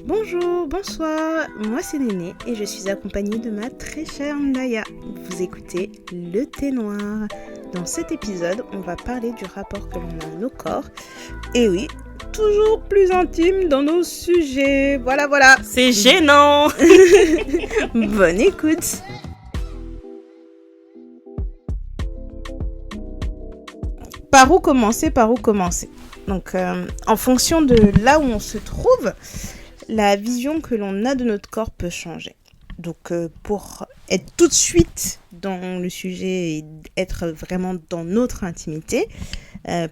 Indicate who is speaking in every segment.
Speaker 1: Bonjour, bonsoir, moi c'est Néné et je suis accompagnée de ma très chère Ndaya. Vous écoutez Le Thé Noir. Dans cet épisode, on va parler du rapport que l'on a à nos corps. Et oui, toujours plus intime dans nos sujets. Voilà.
Speaker 2: C'est gênant.
Speaker 1: Bonne écoute. Par où commencer Donc, en fonction de là où on se trouve, la vision que l'on a de notre corps peut changer. Donc, pour être tout de suite dans le sujet et être vraiment dans notre intimité,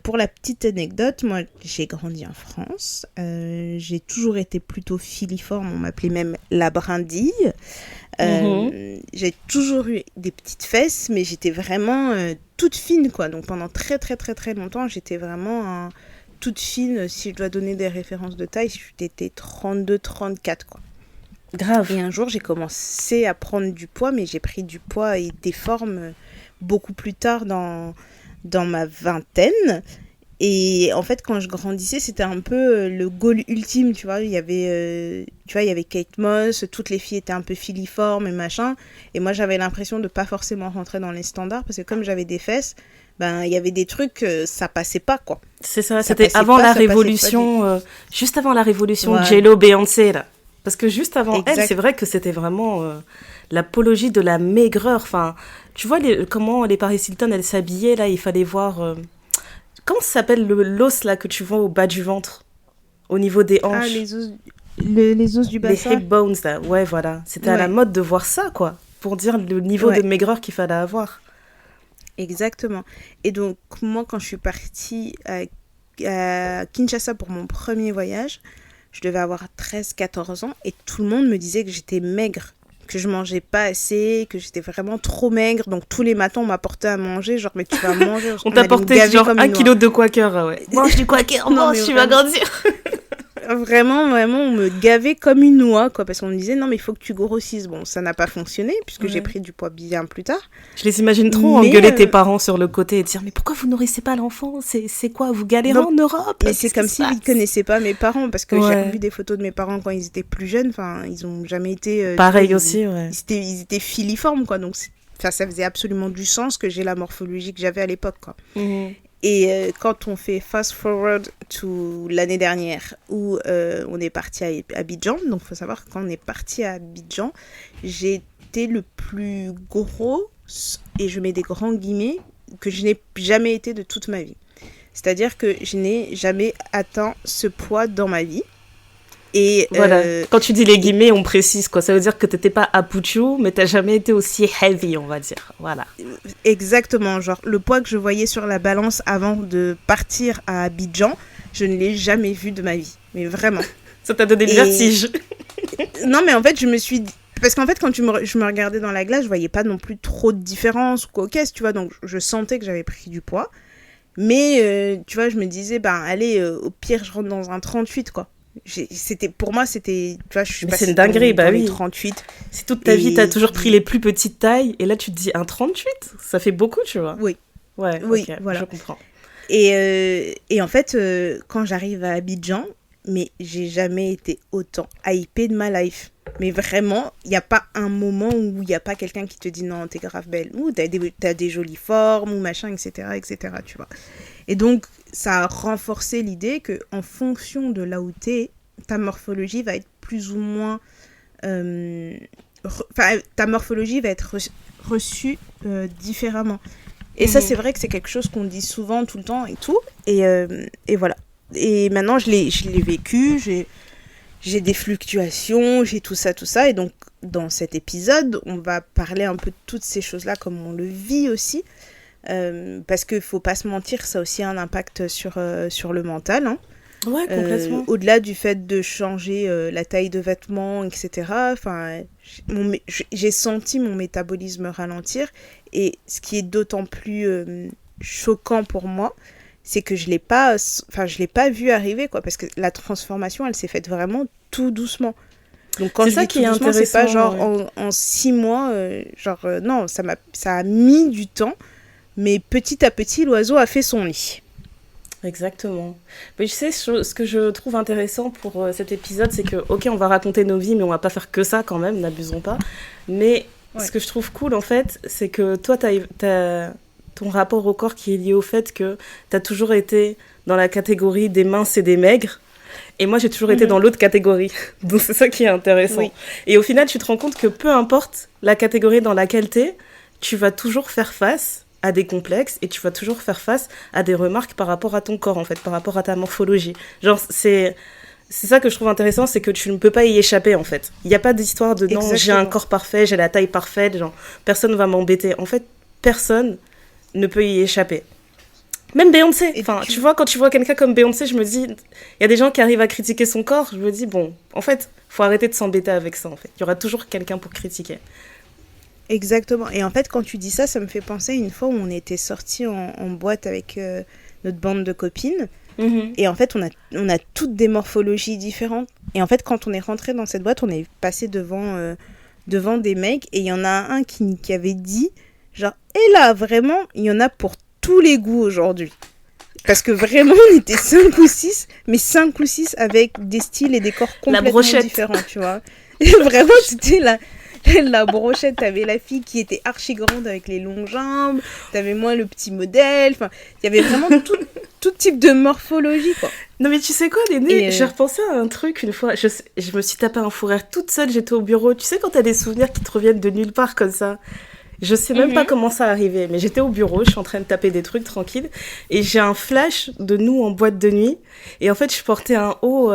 Speaker 1: pour la petite anecdote, moi, j'ai grandi en France. J'ai toujours été plutôt filiforme, on m'appelait même la brindille. J'ai toujours eu des petites fesses, mais j'étais vraiment toute fine, quoi. Donc, pendant très longtemps, j'étais vraiment toute fine. Si je dois donner des références de taille, j'étais 32-34, quoi.
Speaker 2: Grave.
Speaker 1: Et un jour, j'ai commencé à prendre du poids, mais j'ai pris du poids et des formes beaucoup plus tard dans ma vingtaine. Et en fait, quand je grandissais, c'était un peu le goal ultime, tu vois. Il y avait Kate Moss, toutes les filles étaient un peu filiformes et machin. Et moi, j'avais l'impression de pas forcément rentrer dans les standards, parce que comme j'avais des fesses, ben, il y avait des trucs, ça passait pas, quoi.
Speaker 2: C'est ça, c'était avant la révolution, juste avant la révolution de J-Lo, Beyoncé, là. Parce que juste avant elle, c'est vrai que c'était vraiment l'apologie de la maigreur. Enfin, tu vois comment les Paris Hilton, elles s'habillaient, là, il fallait voir... Comment ça s'appelle l'os, là, que tu vois au bas du ventre, au niveau des hanches?
Speaker 1: Ah, les os du bassin.
Speaker 2: Les hip bones, là, ouais, voilà. C'était à la mode de voir ça, quoi, pour dire le niveau de maigreur qu'il fallait avoir.
Speaker 1: Exactement. Et donc, moi, quand je suis partie à Kinshasa pour mon premier voyage, je devais avoir 13-14 ans et tout le monde me disait que j'étais maigre, que je mangeais pas assez, que j'étais vraiment trop maigre. Donc, tous les matins, on m'apportait à manger, genre, mais tu vas manger.
Speaker 2: On t'apportait genre 1 kilo de Quaker, ouais. Mange du Quaker, mange, tu vas grandir.
Speaker 1: Vraiment, on me gavait comme une noix, quoi, parce qu'on me disait, non, mais il faut que tu grossisses. Bon, ça n'a pas fonctionné, puisque j'ai pris du poids bien plus tard.
Speaker 2: Je les imagine trop engueuler tes parents sur le côté et dire, mais pourquoi vous nourrissez pas l'enfant? C'est quoi, vous galérez en Europe?
Speaker 1: Mais c'est comme s'ils ne connaissaient pas mes parents, parce que j'ai vu des photos de mes parents quand ils étaient plus jeunes, enfin, ils ont jamais été...
Speaker 2: Pareil aussi, ouais.
Speaker 1: Ils étaient filiformes, quoi, donc ça faisait absolument du sens que j'ai la morphologie que j'avais à l'époque, quoi. Et quand on fait fast forward to l'année dernière où on est parti à Abidjan, donc il faut savoir que quand on est parti à Abidjan, j'ai été le plus gros, et je mets des grands guillemets, que je n'ai jamais été de toute ma vie. C'est-à-dire que je n'ai jamais atteint ce poids dans ma vie. Et
Speaker 2: voilà. Quand tu dis les guillemets, on précise, quoi. Ça veut dire que t'étais pas à Puchu, mais t'as jamais été aussi heavy, on va dire. Voilà.
Speaker 1: Exactement. Genre, le poids que je voyais sur la balance avant de partir à Abidjan, je ne l'ai jamais vu de ma vie. Mais vraiment.
Speaker 2: Ça t'a donné le vertige.
Speaker 1: Non, mais en fait, je me suis dit... Parce qu'en fait, quand je me regardais dans la glace, je voyais pas non plus trop de différence ou quoi, tu vois. Donc, je sentais que j'avais pris du poids. Mais, tu vois, je me disais, ben, allez, au pire, je rentre dans un 38, quoi. Pour moi, c'était, tu vois, je suis passée
Speaker 2: c'est une dinguerie,
Speaker 1: dans les
Speaker 2: oui.
Speaker 1: 38.
Speaker 2: Si toute ta vie, t'as toujours pris les plus petites tailles, et là, tu te dis un 38, ça fait beaucoup, tu vois.
Speaker 1: Oui.
Speaker 2: Ouais,
Speaker 1: oui,
Speaker 2: okay,
Speaker 1: voilà.
Speaker 2: Je comprends.
Speaker 1: Et en fait, quand j'arrive à Abidjan, mais j'ai jamais été autant hypée de ma life. Mais vraiment, il n'y a pas un moment où il n'y a pas quelqu'un qui te dit non, t'es grave belle, ou t'as des jolies formes, ou machin, etc., tu vois. Et donc, ça a renforcé l'idée qu'en fonction de là où t'es, ta morphologie va être plus ou moins... ta morphologie va être reçue différemment. Et ça, c'est vrai que c'est quelque chose qu'on dit souvent, tout le temps et tout. Et voilà. Et maintenant, je l'ai vécu, j'ai des fluctuations, j'ai tout ça. Et donc, dans cet épisode, on va parler un peu de toutes ces choses-là, comme on le vit aussi. Parce qu'il ne faut pas se mentir, ça a aussi un impact sur le mental. Hein.
Speaker 2: Ouais, complètement.
Speaker 1: Au-delà du fait de changer la taille de vêtements, etc., j'ai senti mon métabolisme ralentir. Et ce qui est d'autant plus choquant pour moi, c'est que je l'ai pas vu arriver, quoi, parce que la transformation, elle s'est faite vraiment tout doucement. Donc quand
Speaker 2: c'est
Speaker 1: je
Speaker 2: ça
Speaker 1: dis
Speaker 2: qui
Speaker 1: tout
Speaker 2: est
Speaker 1: doucement,
Speaker 2: intéressant,
Speaker 1: c'est pas genre en 6 mois, non, ça a mis du temps, mais petit à petit, l'oiseau a fait son nid.
Speaker 2: Exactement. Mais tu sais, ce que je trouve intéressant pour cet épisode, c'est que, ok, on va raconter nos vies, mais on va pas faire que ça quand même, n'abusons pas. Mais ce que je trouve cool, en fait, c'est que toi, t'as ton rapport au corps qui est lié au fait que t'as toujours été dans la catégorie des minces et des maigres. Et moi, j'ai toujours été dans l'autre catégorie. Donc, c'est ça qui est intéressant. Oui. Et au final, tu te rends compte que peu importe la catégorie dans laquelle t'es, tu vas toujours faire face à des complexes et tu vas toujours faire face à des remarques par rapport à ton corps, en fait, par rapport à ta morphologie. Genre, c'est ça que je trouve intéressant, c'est que tu ne peux pas y échapper, en fait. Il n'y a pas d'histoire de non, j'ai un corps parfait, j'ai la taille parfaite, genre, personne ne va m'embêter. En fait, personne ne peut y échapper. Même Beyoncé, enfin, tu vois, quand tu vois quelqu'un comme Beyoncé, je me dis, il y a des gens qui arrivent à critiquer son corps, je me dis, bon, en fait, faut arrêter de s'embêter avec ça, en fait. Il y aura toujours quelqu'un pour critiquer.
Speaker 1: Exactement. Et en fait, quand tu dis ça, ça me fait penser à une fois où on était sortis en boîte avec notre bande de copines. Et en fait, on a toutes des morphologies différentes. Et en fait, quand on est rentré dans cette boîte, on est passé devant des mecs. Et il y en a un qui avait dit, genre, et là, vraiment, il y en a pour tous les goûts aujourd'hui. Parce que vraiment, on était 5 ou 6, mais 5 ou 6 avec des styles et des corps complètement différents, tu vois. Et vraiment, c'était la brochette, t'avais la fille qui était archi grande avec les longues jambes, t'avais moi le petit modèle, enfin, il y avait vraiment tout type de morphologie, quoi.
Speaker 2: Non mais tu sais quoi, Léné, j'ai repensé à un truc une fois, je me suis tapé un fou rire toute seule, j'étais au bureau, tu sais quand t'as des souvenirs qui te reviennent de nulle part comme ça. Je sais même pas comment ça arrivait, mais j'étais au bureau, je suis en train de taper des trucs tranquille, et j'ai un flash de nous en boîte de nuit, et en fait je portais un haut...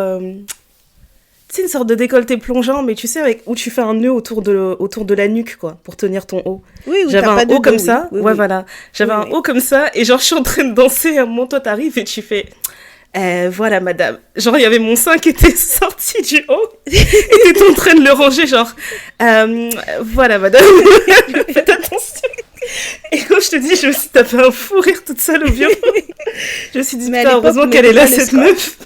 Speaker 2: c'est une sorte de décolleté plongeant, mais tu sais, où tu fais un nœud autour de la nuque, quoi, pour tenir ton haut.
Speaker 1: Oui,
Speaker 2: j'avais un haut comme ça. Oui, voilà. J'avais un haut comme ça, et genre, je suis en train de danser, et à un moment, toi, t'arrives, et tu fais, voilà, madame. Genre, il y avait mon sein qui était sorti du haut, et t'étais en train de le ranger, genre, voilà, madame. Faites attention. Et quand je te dis, je me suis tapé un fou rire toute seule au bureau. Je me suis dit, putain, heureusement qu'elle est là, cette meuf.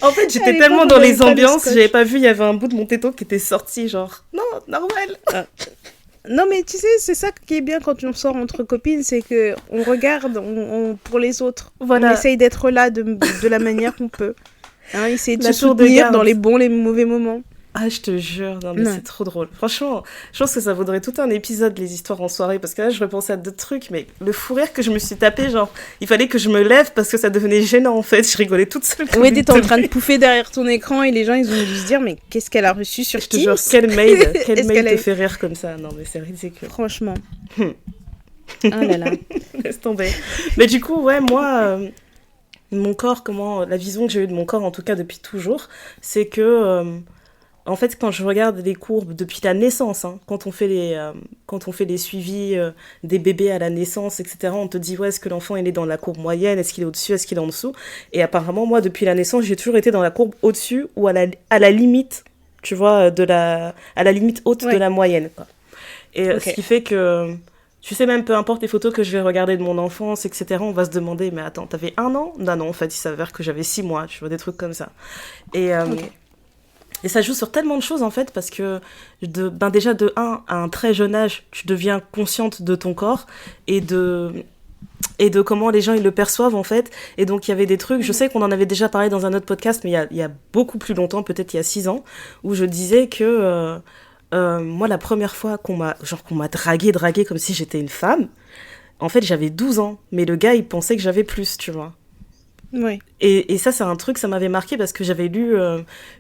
Speaker 2: En fait, j'étais tellement dans les ambiances, j'avais pas vu, il y avait un bout de mon téton qui était sorti, genre, non, normal.
Speaker 1: Non, mais tu sais, c'est ça qui est bien quand on sort entre copines, c'est que on regarde pour les autres. Voilà. On essaye d'être là de la manière qu'on peut. Hein, essayer de se soutenir dans les bons, les mauvais moments.
Speaker 2: Ah, je te jure, non mais c'est trop drôle. Franchement, je pense que ça vaudrait tout un épisode, les histoires en soirée, parce que là, je repensais à d'autres trucs, mais le fou rire que je me suis tapé, genre, il fallait que je me lève parce que ça devenait gênant, en fait. Je rigolais toute seule.
Speaker 1: Oui, t'étais en train de pouffer derrière ton écran et les gens, ils ont dû se dire, mais qu'est-ce qu'elle a reçu sur Teams ?
Speaker 2: Je te jure, quel mail te fait rire comme ça ? Non, mais c'est ridicule.
Speaker 1: Franchement. Oh là là.
Speaker 2: Laisse tomber. Mais du coup, ouais, moi... mon corps, la vision que j'ai eue de mon corps, en tout cas depuis toujours, c'est que... en fait, quand je regarde les courbes depuis la naissance, hein, quand on fait les suivis des bébés à la naissance, etc., on te dit, ouais, est-ce que l'enfant il est dans la courbe moyenne, est-ce qu'il est au-dessus, est-ce qu'il est en dessous ? Et apparemment, moi, depuis la naissance, j'ai toujours été dans la courbe au-dessus ou à la limite, tu vois, à la limite haute de la moyenne, quoi. Et ce qui fait que, tu sais, même peu importe les photos que je vais regarder de mon enfance, etc., on va se demander, mais attends, t'avais 1 an ? Non, en fait, il s'avère que j'avais 6 mois, tu vois, des trucs comme ça. Et ça joue sur tellement de choses, en fait, parce que déjà, de 1, à un très jeune âge, tu deviens consciente de ton corps et de comment les gens ils le perçoivent, en fait. Et donc, il y avait des trucs, je sais qu'on en avait déjà parlé dans un autre podcast, mais il y a beaucoup plus longtemps, peut-être il y a 6 ans, où je disais que moi, la première fois qu'on m'a draguée comme si j'étais une femme, en fait, j'avais 12 ans. Mais le gars, il pensait que j'avais plus, tu vois.
Speaker 1: Oui.
Speaker 2: Et ça, c'est un truc, ça m'avait marqué parce que j'avais lu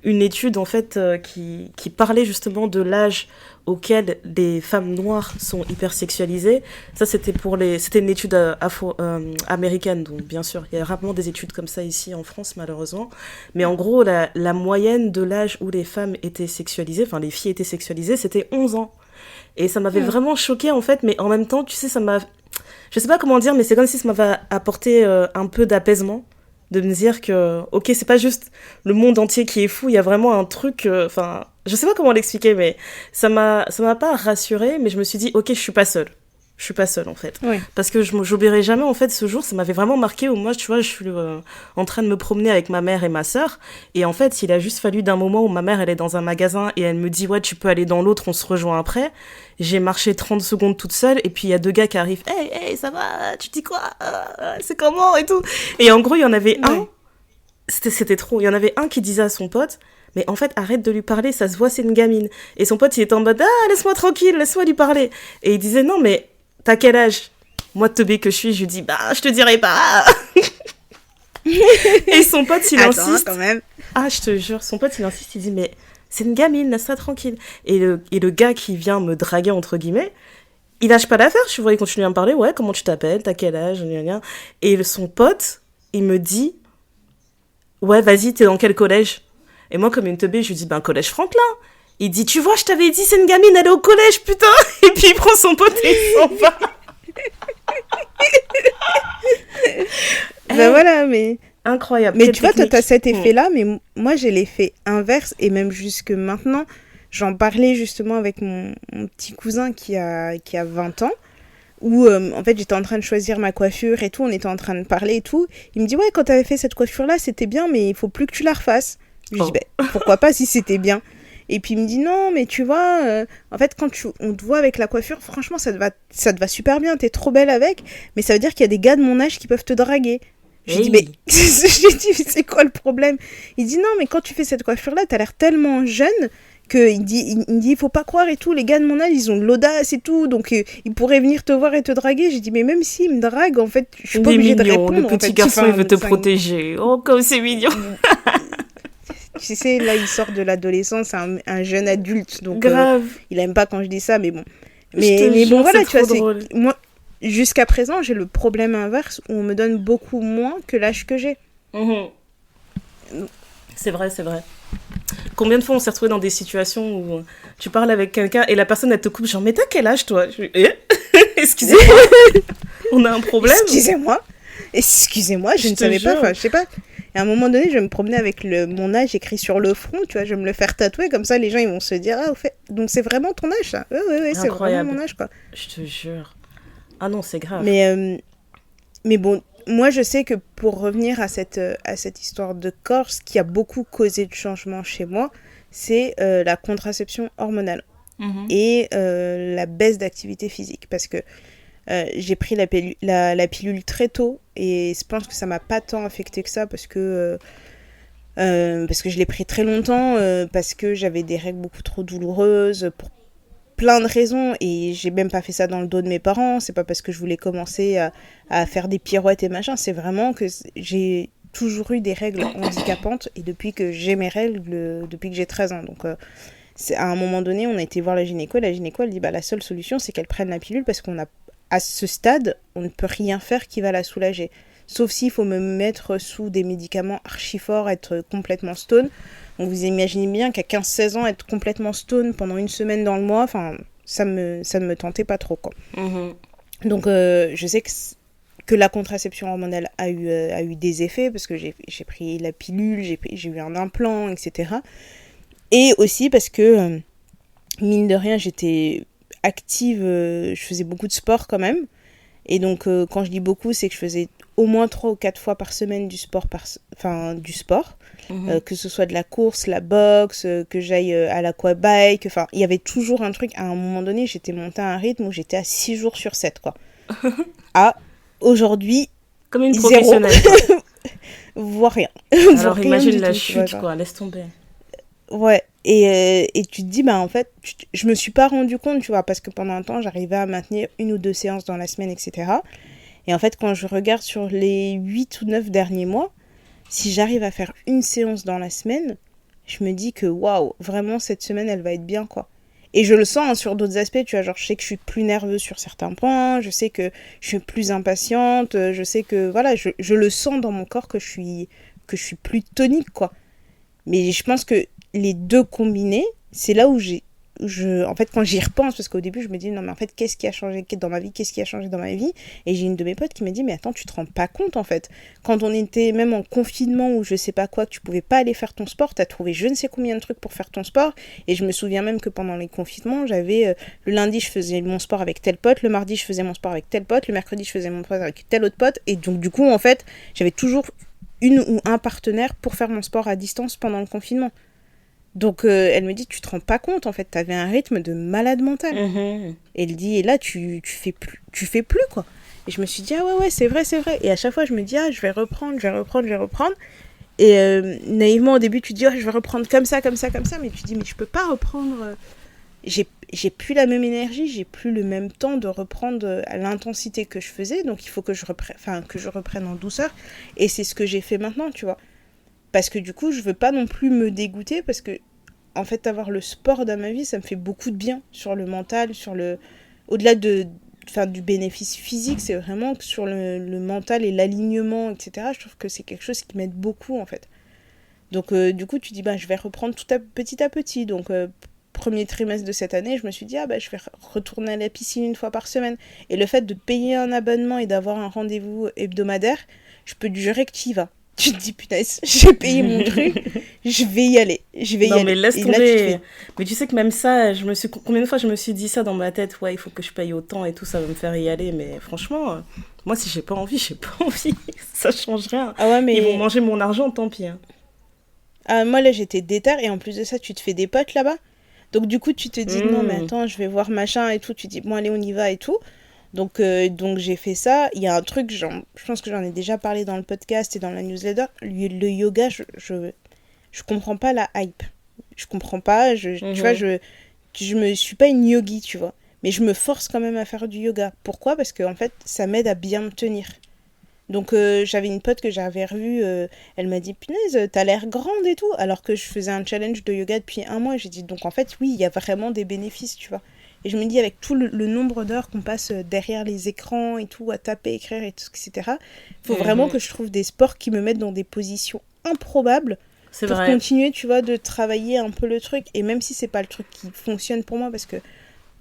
Speaker 2: une étude, en fait, qui parlait justement de l'âge auquel les femmes noires sont hypersexualisées. Ça, c'était une étude américaine, donc bien sûr, il y a rarement des études comme ça ici en France, malheureusement. Mais en gros, la moyenne de l'âge où les femmes étaient sexualisées, enfin, les filles étaient sexualisées, c'était 11 ans. Et ça m'avait vraiment choquée, en fait, mais en même temps, tu sais, je sais pas comment dire, mais c'est comme si ça m'avait apporté un peu d'apaisement. De me dire que, ok, c'est pas juste le monde entier qui est fou, il y a vraiment un truc, je sais pas comment l'expliquer, mais ça m'a pas rassurée, mais je me suis dit, ok, je suis pas seule. Je suis pas seule, en fait.
Speaker 1: Oui.
Speaker 2: Parce que j'oublierai jamais, en fait, ce jour, ça m'avait vraiment marqué où moi, tu vois, je suis en train de me promener avec ma mère et ma sœur. Et en fait, il a juste fallu d'un moment où ma mère, elle est dans un magasin et elle me dit, ouais, tu peux aller dans l'autre, on se rejoint après. J'ai marché 30 secondes toute seule et puis il y a 2 gars qui arrivent. Hey, ça va? Tu dis quoi? C'est comment? Et tout. Et en gros, il y en avait un. C'était trop. Il y en avait un qui disait à son pote, mais en fait, arrête de lui parler, ça se voit, c'est une gamine. Et son pote, il était en mode, laisse-moi tranquille, laisse-moi lui parler. Et il disait, non, mais t'as quel âge? Moi, teubé que je suis, je lui dis, je te dirai pas. Et son pote, il insiste.
Speaker 1: Quand même.
Speaker 2: Ah, je te jure, son pote, il insiste, il dit, mais c'est une gamine, laisse-la tranquille. Et le gars qui vient me draguer, entre guillemets, il lâche pas l'affaire, je vois, il continue à me parler, ouais, comment tu t'appelles, t'as quel âge, et son pote, il me dit, ouais, vas-y, t'es dans quel collège? Et moi, comme une teubée, je lui dis, collège Franklin. Il dit, tu vois, je t'avais dit, c'est une gamine, elle est au collège, putain. Et puis il prend son pote et il s'en va.
Speaker 1: Voilà, mais...
Speaker 2: Incroyable.
Speaker 1: Mais tu vois, toi, t'as cet effet-là, mais moi, j'ai l'effet inverse, et même jusque maintenant, j'en parlais justement avec mon petit cousin qui a 20 ans, où en fait j'étais en train de choisir ma coiffure et tout, on était en train de parler et tout. Il me dit, ouais, quand t'avais fait cette coiffure-là, c'était bien, mais il faut plus que tu la refasses. Je lui dis, pourquoi pas si c'était bien. Et puis il me dit, non, mais tu vois, en fait, quand on te voit avec la coiffure, franchement, ça te va super bien, t'es trop belle avec, mais ça veut dire qu'il y a des gars de mon âge qui peuvent te draguer. Je lui dis, mais c'est quoi le problème? Il dit, non, mais quand tu fais cette coiffure-là, t'as l'air tellement jeune qu'il dit, il faut pas croire et tout, les gars de mon âge, ils ont de l'audace et tout, donc ils pourraient venir te voir et te draguer. J'ai dit, mais même s'ils me draguent, en fait, je suis pas obligée de répondre.
Speaker 2: Le petit garçon, il veut te protéger. Oh, comme c'est mignon.
Speaker 1: Tu sais, là, il sort de l'adolescence, un jeune adulte, donc
Speaker 2: grave.
Speaker 1: Il aime pas quand je dis ça, mais bon. Mais bon, voilà, tu vois, moi, jusqu'à présent, j'ai le problème inverse où on me donne beaucoup moins que l'âge que j'ai.
Speaker 2: C'est vrai. Combien de fois on s'est retrouvés dans des situations où tu parles avec quelqu'un et la personne, elle te coupe, genre, mais t'as quel âge, toi? Excusez-moi, on a un problème. Excusez-moi, je ne savais pas, enfin, je sais pas. Et à un moment donné, je me promenais avec mon âge écrit sur le front, tu vois, je vais me le faire tatouer, comme ça, les gens, ils vont se dire, au fait, donc c'est vraiment ton âge, ça? Ouais, c'est vraiment mon âge, quoi. Je te jure. Ah non, c'est grave.
Speaker 1: Mais bon, moi, je sais que pour revenir à cette histoire de corps, ce qui a beaucoup causé de changement chez moi, c'est la contraception hormonale et la baisse d'activité physique. Parce que j'ai pris la pilule très tôt et je pense que ça m'a pas tant affecté que ça parce que je l'ai pris très longtemps, parce que j'avais des règles beaucoup trop douloureuses pour plein de raisons, et j'ai même pas fait ça dans le dos de mes parents. C'est pas parce que je voulais commencer à faire des pirouettes et machin, c'est vraiment que j'ai toujours eu des règles handicapantes, et depuis que j'ai mes règles, depuis que j'ai 13 ans, donc à un moment donné, on a été voir la gynéco elle dit la seule solution c'est qu'elle prenne la pilule, parce à ce stade, on ne peut rien faire qui va la soulager. Sauf s'il faut me mettre sous des médicaments archi forts, être complètement stone. Donc vous imaginez bien qu'à 15-16 ans, être complètement stone pendant une semaine dans le mois, ça ne me tentait pas trop, quoi. Donc je sais que la contraception hormonale a eu des effets, parce que j'ai pris la pilule, j'ai eu un implant, etc. Et aussi parce que, mine de rien, j'étais active, je faisais beaucoup de sport quand même. Et donc, quand je dis beaucoup, c'est que je faisais au moins 3 ou 4 fois par semaine du sport, que ce soit de la course, la boxe, que j'aille à l'aquabike. Enfin, il y avait toujours un truc. À un moment donné, j'étais montée à un rythme où j'étais à 6 jours sur 7, quoi. Aujourd'hui,
Speaker 2: comme une professionnelle.
Speaker 1: Voire rien.
Speaker 2: Alors imagine la chute, quoi. Laisse tomber.
Speaker 1: Ouais. Et tu te dis, en fait, je me suis pas rendu compte, tu vois, parce que pendant un temps, j'arrivais à maintenir 1 ou 2 séances dans la semaine, etc. Et en fait, quand je regarde sur les 8 ou 9 derniers mois, si j'arrive à faire 1 séance dans la semaine, je me dis que, waouh, vraiment, cette semaine, elle va être bien, quoi. Et je le sens sur d'autres aspects, tu vois, genre, je sais que je suis plus nerveuse sur certains points, je sais que je suis plus impatiente, je sais que, voilà, je le sens dans mon corps que je suis plus tonique, quoi. Mais je pense que les deux combinés, c'est là où j'ai en fait, quand j'y repense, parce qu'au début, je me dis, non, mais en fait, qu'est-ce qui a changé dans ma vie? Qu'est-ce qui a changé dans ma vie? Et j'ai une de mes potes qui m'a dit, mais attends, tu te rends pas compte, en fait. Quand on était même en confinement ou je sais pas quoi, que tu pouvais pas aller faire ton sport, t'as trouvé je ne sais combien de trucs pour faire ton sport. Et je me souviens même que pendant les confinements, j'avais, le lundi, je faisais mon sport avec tel pote, le mardi, je faisais mon sport avec tel pote, le mercredi, je faisais mon sport avec tel autre pote. Et donc, du coup, en fait, j'avais toujours une ou un partenaire pour faire mon sport à distance pendant le confinement. Donc, elle me dit, tu te rends pas compte, en fait, t'avais un rythme de malade mental.
Speaker 2: Mhm.
Speaker 1: Et elle dit, et là, tu fais plus, quoi. Et je me suis dit, ah ouais, c'est vrai. Et à chaque fois, je me dis, ah, je vais reprendre. Et naïvement, au début, tu te dis, oh, je vais reprendre comme ça. Mais tu te dis, mais je peux pas reprendre. J'ai plus la même énergie, j'ai plus le même temps de reprendre à l'intensité que je faisais. Donc, il faut que je reprenne en douceur. Et c'est ce que j'ai fait maintenant, tu vois. Parce que du coup, je veux pas non plus me dégoûter parce que, en fait, avoir le sport dans ma vie, ça me fait beaucoup de bien sur le mental, au-delà du bénéfice physique, c'est vraiment sur le mental et l'alignement, etc. Je trouve que c'est quelque chose qui m'aide beaucoup, en fait. Donc, du coup, tu dis, je vais reprendre petit à petit. Donc, premier trimestre de cette année, je me suis dit, je vais retourner à la piscine une fois par semaine. Et le fait de payer un abonnement et d'avoir un rendez-vous hebdomadaire, je peux te jurer que tu y vas. Tu te dis, punaise, j'ai payé mon truc, je vais y aller.
Speaker 2: Non, mais laisse tomber. Mais tu sais que même ça, combien de fois je me suis dit ça dans ma tête, ouais, il faut que je paye autant et tout, ça va me faire y aller. Mais franchement, moi, si j'ai pas envie, ça change rien.
Speaker 1: Ah ouais, mais...
Speaker 2: Ils vont manger mon argent, tant pis. Hein.
Speaker 1: Ah, moi, là, j'étais déter et en plus de ça, tu te fais des potes là-bas. Donc, du coup, tu te dis, non, mais attends, je vais voir machin et tout. Tu te dis, bon, allez, on y va et tout. Donc j'ai fait ça. Il y a un truc, je pense que j'en ai déjà parlé dans le podcast et dans la newsletter. Le yoga, je comprends pas la hype. Je comprends pas. Tu vois, je me suis pas une yogi, tu vois. Mais je me force quand même à faire du yoga. Pourquoi ? Parce que en fait, ça m'aide à bien me tenir. Donc j'avais une pote que j'avais revue, elle m'a dit, punaise, t'as l'air grande et tout, alors que je faisais un challenge de yoga depuis 1 mois. J'ai dit, donc en fait, oui, il y a vraiment des bénéfices, tu vois. Et je me dis, avec tout le nombre d'heures qu'on passe derrière les écrans et tout, à taper, écrire, et tout, etc., il faut vraiment que je trouve des sports qui me mettent dans des positions improbables pour continuer, tu vois, de travailler un peu le truc. Et même si c'est pas le truc qui fonctionne pour moi, parce que,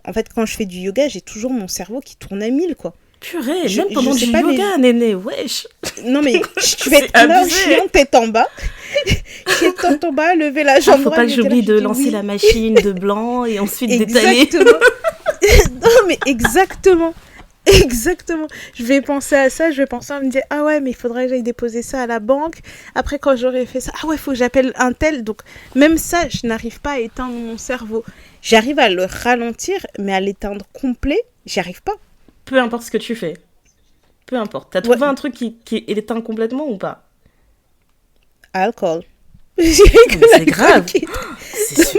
Speaker 1: en fait, quand je fais du yoga, j'ai toujours mon cerveau qui tourne à 1000, quoi.
Speaker 2: Purée, même pendant du yoga, néné, wesh.
Speaker 1: Non, mais tu vas être là, chiant, tête en bas. Tête en bas, lever la jambe droite.
Speaker 2: Faut pas que j'oublie de lancer la machine de blanc et ensuite d'étaler.
Speaker 1: Exactement. Non, mais exactement. Je vais penser à ça, je vais penser à me dire, ah ouais, mais il faudrait que j'aille déposer ça à la banque. Après, quand j'aurai fait ça, ah ouais, il faut que j'appelle un tel. Donc, même ça, je n'arrive pas à éteindre mon cerveau. J'arrive à le ralentir, mais à l'éteindre complet, j'y arrive pas.
Speaker 2: Peu importe ce que tu fais. Peu importe. T'as trouvé un truc qui est éteint complètement ou pas ?
Speaker 1: Alcool.
Speaker 2: Mais c'est grave.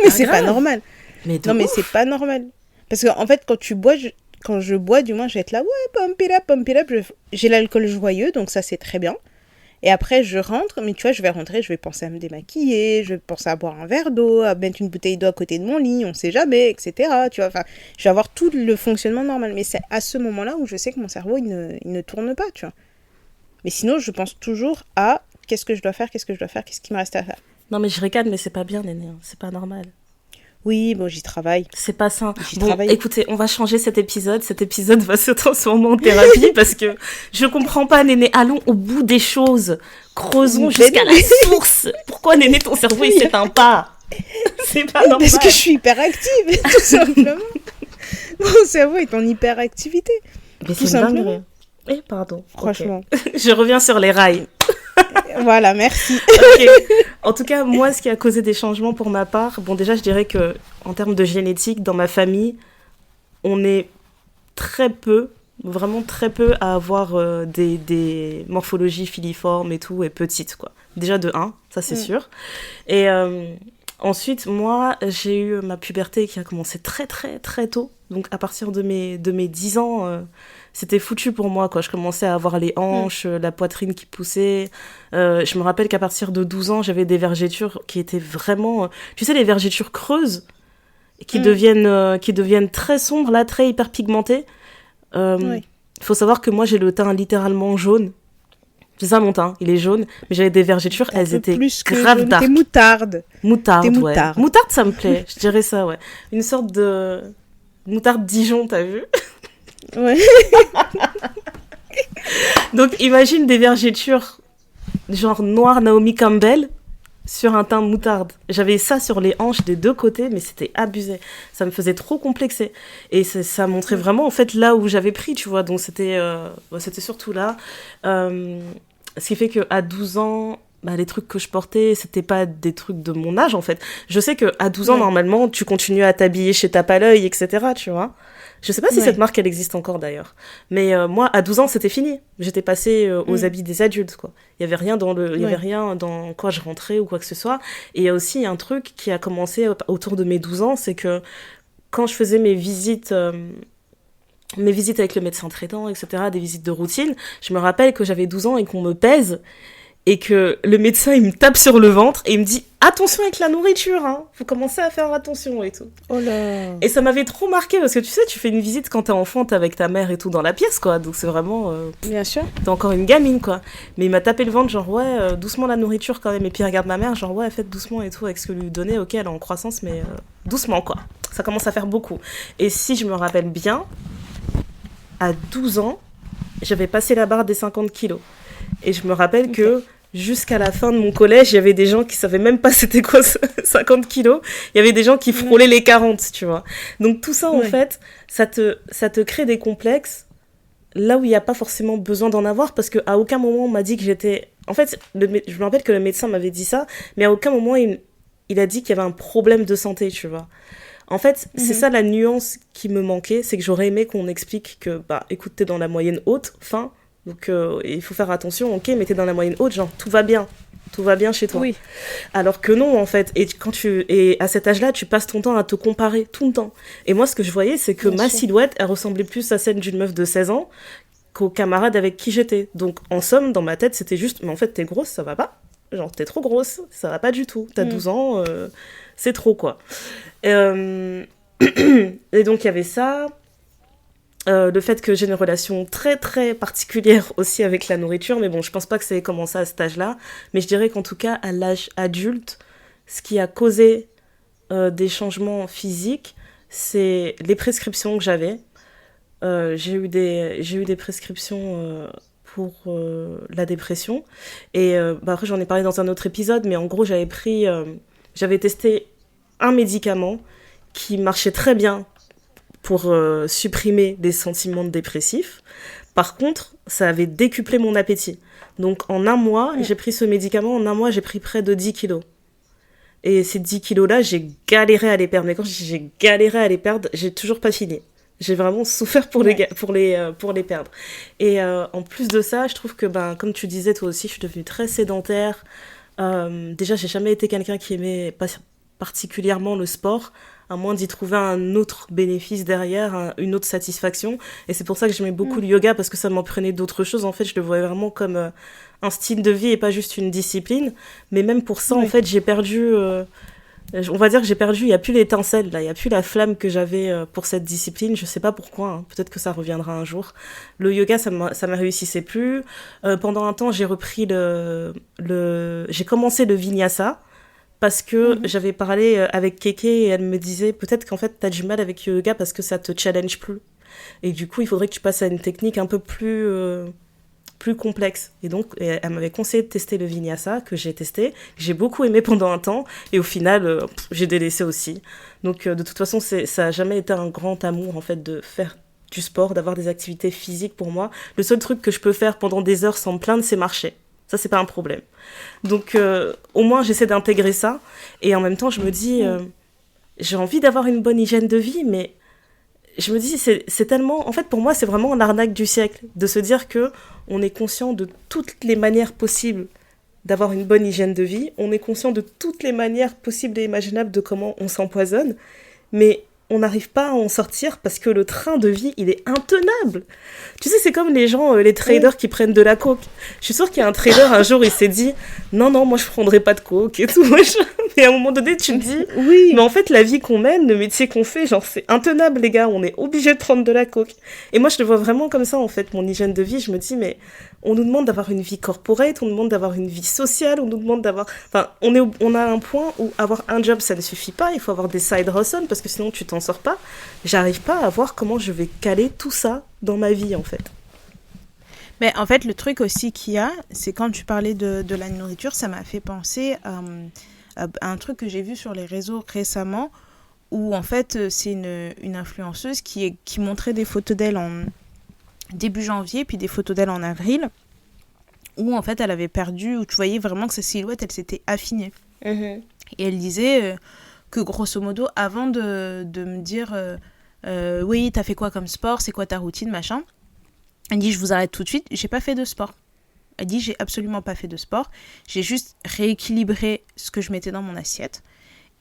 Speaker 1: Mais c'est pas normal. Non, mais c'est pas normal. Parce qu'en fait, quand je bois, du moins, je vais être là, ouais, pump it up. J'ai l'alcool joyeux, donc ça, c'est très bien. Et après, je rentre, mais tu vois, je vais rentrer, je vais penser à me démaquiller, je vais penser à boire un verre d'eau, à mettre une bouteille d'eau à côté de mon lit, on sait jamais, etc. Tu vois, enfin, je vais avoir tout le fonctionnement normal. Mais c'est à ce moment-là où je sais que mon cerveau, il ne tourne pas, tu vois. Mais sinon, je pense toujours à qu'est-ce que je dois faire, qu'est-ce qui me reste à faire.
Speaker 2: Non, mais je ricane, mais c'est pas bien, néné, c'est pas normal.
Speaker 1: Oui, bon, j'y travaille.
Speaker 2: C'est pas sain. Écoutez, on va changer cet épisode. Cet épisode va se transformer en thérapie parce que je comprends pas, néné. Allons au bout des choses. Creusons jusqu'à la source. Pourquoi, néné, ton cerveau, il s'éteint pas ? C'est pas normal.
Speaker 1: Parce que je suis hyperactive, tout simplement. Mon cerveau est en hyperactivité.
Speaker 2: Mais c'est dingue. Pardon.
Speaker 1: Franchement.
Speaker 2: Okay. Je reviens sur les rails.
Speaker 1: Voilà, merci.
Speaker 2: Okay. En tout cas, moi, ce qui a causé des changements pour ma part, bon, déjà, je dirais que en termes de génétique, dans ma famille, on est très peu, vraiment très peu à avoir des morphologies filiformes et tout, et petites, quoi. Déjà de 1, ça c'est sûr. Et ensuite, moi, j'ai eu ma puberté qui a commencé très, très, très tôt. Donc, à partir de mes 10 ans... c'était foutu pour moi, quoi. Je commençais à avoir les hanches, la poitrine qui poussait. Je me rappelle qu'à partir de 12 ans, j'avais des vergetures qui étaient vraiment... tu sais, les vergetures creuses qui deviennent très sombres, là, très hyper pigmentées. Faut savoir que moi, j'ai le teint littéralement jaune. C'est ça mon teint, il est jaune, mais j'avais des vergetures, elles étaient grave dark.
Speaker 1: T'es moutarde.
Speaker 2: Moutarde, ouais. Moutarde, ça me plaît, je dirais ça, ouais. Une sorte de moutarde Dijon, t'as vu?
Speaker 1: Ouais.
Speaker 2: Donc imagine des vergetures genre noir Naomi Campbell sur un teint moutarde. J'avais ça sur les hanches des deux côtés, mais c'était abusé. Ça me faisait trop complexer. Et ça montrait vraiment, en fait, là où j'avais pris, tu vois. Donc, c'était surtout là. Ce qui fait qu'à 12 ans, les trucs que je portais, c'était pas des trucs de mon âge, en fait. Je sais qu'à 12 ans, normalement, tu continues à t'habiller chez Tape à l'œil, etc., tu vois. Je sais pas si cette marque, elle existe encore, d'ailleurs. Mais moi, à 12 ans, c'était fini. J'étais passée aux habits des adultes, quoi. Il y avait rien il y avait rien dans quoi je rentrais ou quoi que ce soit. Et il y a aussi un truc qui a commencé autour de mes 12 ans, c'est que quand je faisais mes visites avec le médecin traitant, etc., des visites de routine, je me rappelle que j'avais 12 ans et qu'on me pèse et que le médecin, il me tape sur le ventre et il me dit « Attention avec la nourriture, hein, faut commencer à faire attention et tout. »
Speaker 1: Oh là.
Speaker 2: Et ça m'avait trop marqué parce que tu sais, tu fais une visite quand t'es enfant, t'es avec ta mère et tout dans la pièce, quoi. Donc c'est vraiment...
Speaker 1: Bien sûr.
Speaker 2: T'es encore une gamine, quoi. Mais il m'a tapé le ventre, genre, ouais, doucement la nourriture quand même. Et puis il regarde ma mère, genre, ouais, faites doucement et tout avec ce que lui donnait. Ok, elle est en croissance, mais doucement, quoi. Ça commence à faire beaucoup. Et si je me rappelle bien, à 12 ans, j'avais passé la barre des 50 kilos. Et je me rappelle que jusqu'à la fin de mon collège, il y avait des gens qui savaient même pas c'était quoi 50 kilos. Il y avait des gens qui frôlaient les 40, tu vois. Donc tout ça, en fait, ça te crée des complexes là où il n'y a pas forcément besoin d'en avoir, parce qu'à aucun moment on m'a dit que j'étais... En fait, je me rappelle que le médecin m'avait dit ça, mais à aucun moment il a dit qu'il y avait un problème de santé, tu vois. En fait, c'est ça la nuance qui me manquait, c'est que j'aurais aimé qu'on explique que, écoute, t'es dans la moyenne haute, fin, donc il faut faire attention, ok, mais t'es dans la moyenne haute, genre, tout va bien chez toi.
Speaker 1: Oui.
Speaker 2: Alors que non, en fait, et à cet âge-là, tu passes ton temps à te comparer tout le temps. Et moi, ce que je voyais, c'est que ma silhouette, elle ressemblait plus à celle d'une meuf de 16 ans qu'aux camarades avec qui j'étais. Donc, en somme, dans ma tête, c'était juste, mais en fait, t'es grosse, ça va pas. Genre, t'es trop grosse, ça va pas du tout. T'as 12 ans, c'est trop, quoi. Et donc, il y avait ça. Le fait que j'ai une relation très très particulière aussi avec la nourriture, mais bon, je pense pas que ça ait commencé à cet âge-là, mais je dirais qu'en tout cas, à l'âge adulte, ce qui a causé des changements physiques, c'est les prescriptions que j'avais. J'ai eu des prescriptions pour la dépression, et après j'en ai parlé dans un autre épisode, mais en gros j'avais testé un médicament qui marchait très bien pour supprimer des sentiments dépressifs. Par contre, ça avait décuplé mon appétit. Donc en un mois, j'ai pris ce médicament, en un mois, j'ai pris près de 10 kilos. Et ces 10 kilos-là, j'ai galéré à les perdre. Mais quand j'ai galéré à les perdre, j'ai toujours pas fini. J'ai vraiment souffert pour les perdre. Et en plus de ça, je trouve que, comme tu disais toi aussi, je suis devenue très sédentaire. Déjà, j'ai jamais été quelqu'un qui aimait particulièrement le sport, à moins d'y trouver un autre bénéfice derrière, une autre satisfaction. Et c'est pour ça que j'aimais beaucoup le yoga, parce que ça m'apprenait d'autres choses. En fait, je le voyais vraiment comme un style de vie et pas juste une discipline. Mais même pour ça, en fait, j'ai perdu... on va dire que j'ai perdu, il n'y a plus l'étincelle, là, il n'y a plus la flamme que j'avais pour cette discipline. Je ne sais pas pourquoi, hein. Peut-être que ça reviendra un jour. Le yoga, ça me réussissait plus. Pendant un temps, j'ai repris j'ai commencé le vinyasa, parce que j'avais parlé avec Keke et elle me disait peut-être qu'en fait t'as du mal avec le yoga parce que ça te challenge plus. Et du coup, il faudrait que tu passes à une technique un peu plus complexe. Et donc, elle m'avait conseillé de tester le vinyasa, que j'ai testé, que j'ai beaucoup aimé pendant un temps, et au final, j'ai délaissé aussi. Donc, de toute façon, ça n'a jamais été un grand amour, en fait, de faire du sport, d'avoir des activités physiques pour moi. Le seul truc que je peux faire pendant des heures sans me plaindre, c'est marcher. Ça, c'est pas un problème. Donc, au moins, j'essaie d'intégrer ça. Et en même temps, je me dis, j'ai envie d'avoir une bonne hygiène de vie, mais je me dis, c'est tellement... En fait, pour moi, c'est vraiment l'arnaque du siècle, de se dire qu'on est conscient de toutes les manières possibles d'avoir une bonne hygiène de vie. On est conscient de toutes les manières possibles et imaginables de comment on s'empoisonne. Mais on n'arrive pas à en sortir parce que le train de vie, il est intenable. Tu sais, c'est comme les gens, les traders qui prennent de la coke. Je suis sûre qu'il y a un trader, un jour, il s'est dit « Non, moi, je prendrai pas de coke et tout. » Et à un moment donné, tu te dis « Oui, mais en fait, la vie qu'on mène, le métier qu'on fait, genre, c'est intenable, les gars. On est obligé de prendre de la coke. » Et moi, je le vois vraiment comme ça, en fait, mon hygiène de vie. Je me dis « Mais on nous demande d'avoir une vie corporate, on nous demande d'avoir une vie sociale, on nous demande d'avoir... » Enfin, on a un point où avoir un job, ça ne suffit pas. Il faut avoir des side hustles parce que sinon, tu t'en sors pas. J'arrive pas à voir comment je vais caler tout ça dans ma vie, en fait.
Speaker 1: Mais en fait, le truc aussi qu'il y a, c'est quand tu parlais de la nourriture, ça m'a fait penser à un truc que j'ai vu sur les réseaux récemment, où en fait, c'est une influenceuse qui montrait des photos d'elle en début janvier, puis des photos d'elle en avril, où en fait, elle avait perdu, où tu voyais vraiment que sa silhouette, elle s'était affinée. Et elle disait que grosso modo, avant de me dire oui, t'as fait quoi comme sport, c'est quoi ta routine, machin, elle dit, je vous arrête tout de suite, j'ai pas fait de sport. Elle dit, j'ai absolument pas fait de sport. J'ai juste rééquilibré ce que je mettais dans mon assiette.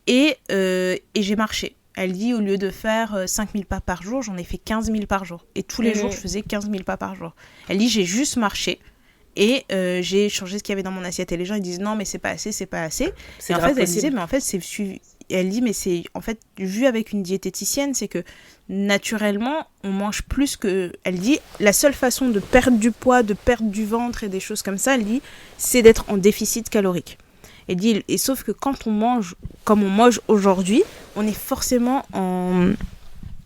Speaker 1: Et j'ai marché. Elle dit, au lieu de faire 5000 pas par jour, j'en ai fait 15 000 par jour. Et tous les jours, je faisais 15 000 pas par jour. Elle dit, j'ai juste marché. Et j'ai changé ce qu'il y avait dans mon assiette. Et les gens, ils disent, non, mais c'est pas assez, c'est pas assez. Et en fait, elle disait, mais en fait, elle dit, mais c'est en fait, vu avec une diététicienne, c'est que naturellement, on mange plus que... Elle dit, la seule façon de perdre du poids, de perdre du ventre et des choses comme ça, elle dit, c'est d'être en déficit calorique. Elle dit, et sauf que quand on mange comme on mange aujourd'hui, on est forcément on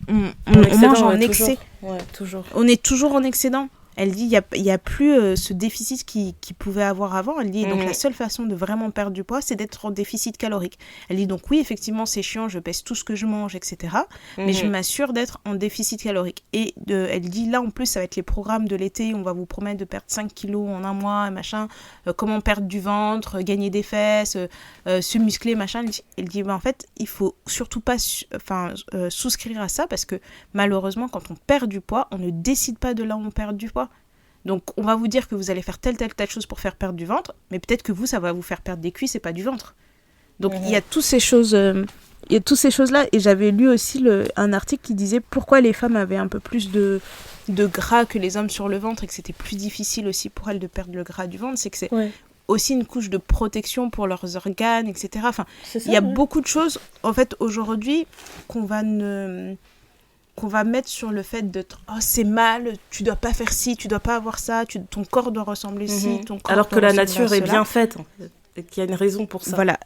Speaker 1: mange en excès.
Speaker 2: Ouais, toujours.
Speaker 1: On est toujours en excédent. Elle dit, il y a plus ce déficit qu'il pouvait avoir avant. Elle dit, donc la seule façon de vraiment perdre du poids, c'est d'être en déficit calorique. Elle dit, donc oui, effectivement, c'est chiant, je pèse tout ce que je mange, etc. Mais je m'assure d'être en déficit calorique. Et elle dit, là, en plus, ça va être les programmes de l'été. On va vous promettre de perdre 5 kilos en un mois, machin. Comment perdre du ventre, gagner des fesses, se muscler, machin. Elle dit, en fait, il faut surtout pas souscrire à ça parce que malheureusement, quand on perd du poids, on ne décide pas de là où on perd du poids. Donc, on va vous dire que vous allez faire telle chose pour faire perdre du ventre, mais peut-être que ça va vous faire perdre des cuisses et pas du ventre. Donc, il y a toutes ces choses, là. Et j'avais lu aussi un article qui disait pourquoi les femmes avaient un peu plus de gras que les hommes sur le ventre et que c'était plus difficile aussi pour elles de perdre le gras du ventre. C'est que c'est aussi une couche de protection pour leurs organes, etc. Enfin, il y a beaucoup de choses, en fait, aujourd'hui, qu'on va mettre sur le fait de « Oh, c'est mal, tu dois pas faire ci, tu dois pas avoir ça, ton corps doit ressembler ci, ton corps
Speaker 2: alors que la nature est bien faite, en fait, et qu'il y a une raison pour ça. »
Speaker 1: Voilà.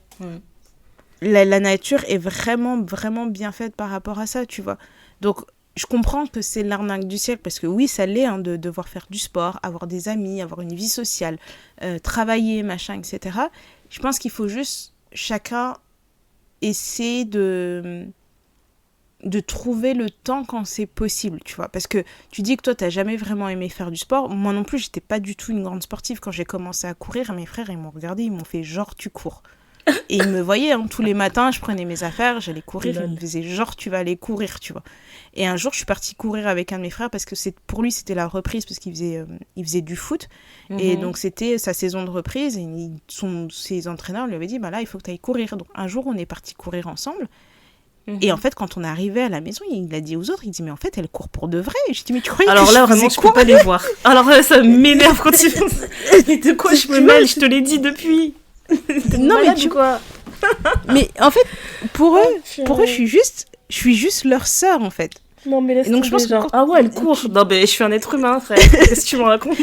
Speaker 1: La nature est vraiment, vraiment bien faite par rapport à ça, tu vois. Donc, je comprends que c'est l'arnaque du siècle, parce que oui, ça l'est, hein, de devoir faire du sport, avoir des amis, avoir une vie sociale, travailler, machin, etc. Je pense qu'il faut juste, chacun, essayer de trouver le temps quand c'est possible, tu vois. Parce que tu dis que toi, t'as jamais vraiment aimé faire du sport. Moi non plus, j'étais pas du tout une grande sportive. Quand j'ai commencé à courir, mes frères, ils m'ont regardé, ils m'ont fait genre, tu cours. Et ils me voyaient, hein, tous les matins, je prenais mes affaires, j'allais courir, ils me faisaient genre, tu vas aller courir, tu vois. Et un jour, je suis partie courir avec un de mes frères parce que pour lui, c'était la reprise parce qu'il faisait du foot. Et donc, c'était sa saison de reprise. Et ses entraîneurs lui avaient dit, bah là, il faut que tu ailles courir. Donc, un jour, on est partis courir ensemble. Et en fait, quand on est arrivé à la maison, il a dit aux autres, il dit, mais en fait, elle court pour de vrai. Et je dis, mais tu croyais
Speaker 2: alors que là, vraiment, je peux pas les voir. Alors là, ça m'énerve quand ils font ça. Et de quoi je me mêle, je te l'ai dit depuis.
Speaker 1: Non, mais tu quoi. Mais en fait, pour eux, je suis juste leur sœur, en fait.
Speaker 2: Non, mais laisse donc, je pense que ah ouais, elle court. Non, mais je suis un être humain, frère. Qu'est-ce que tu me racontes?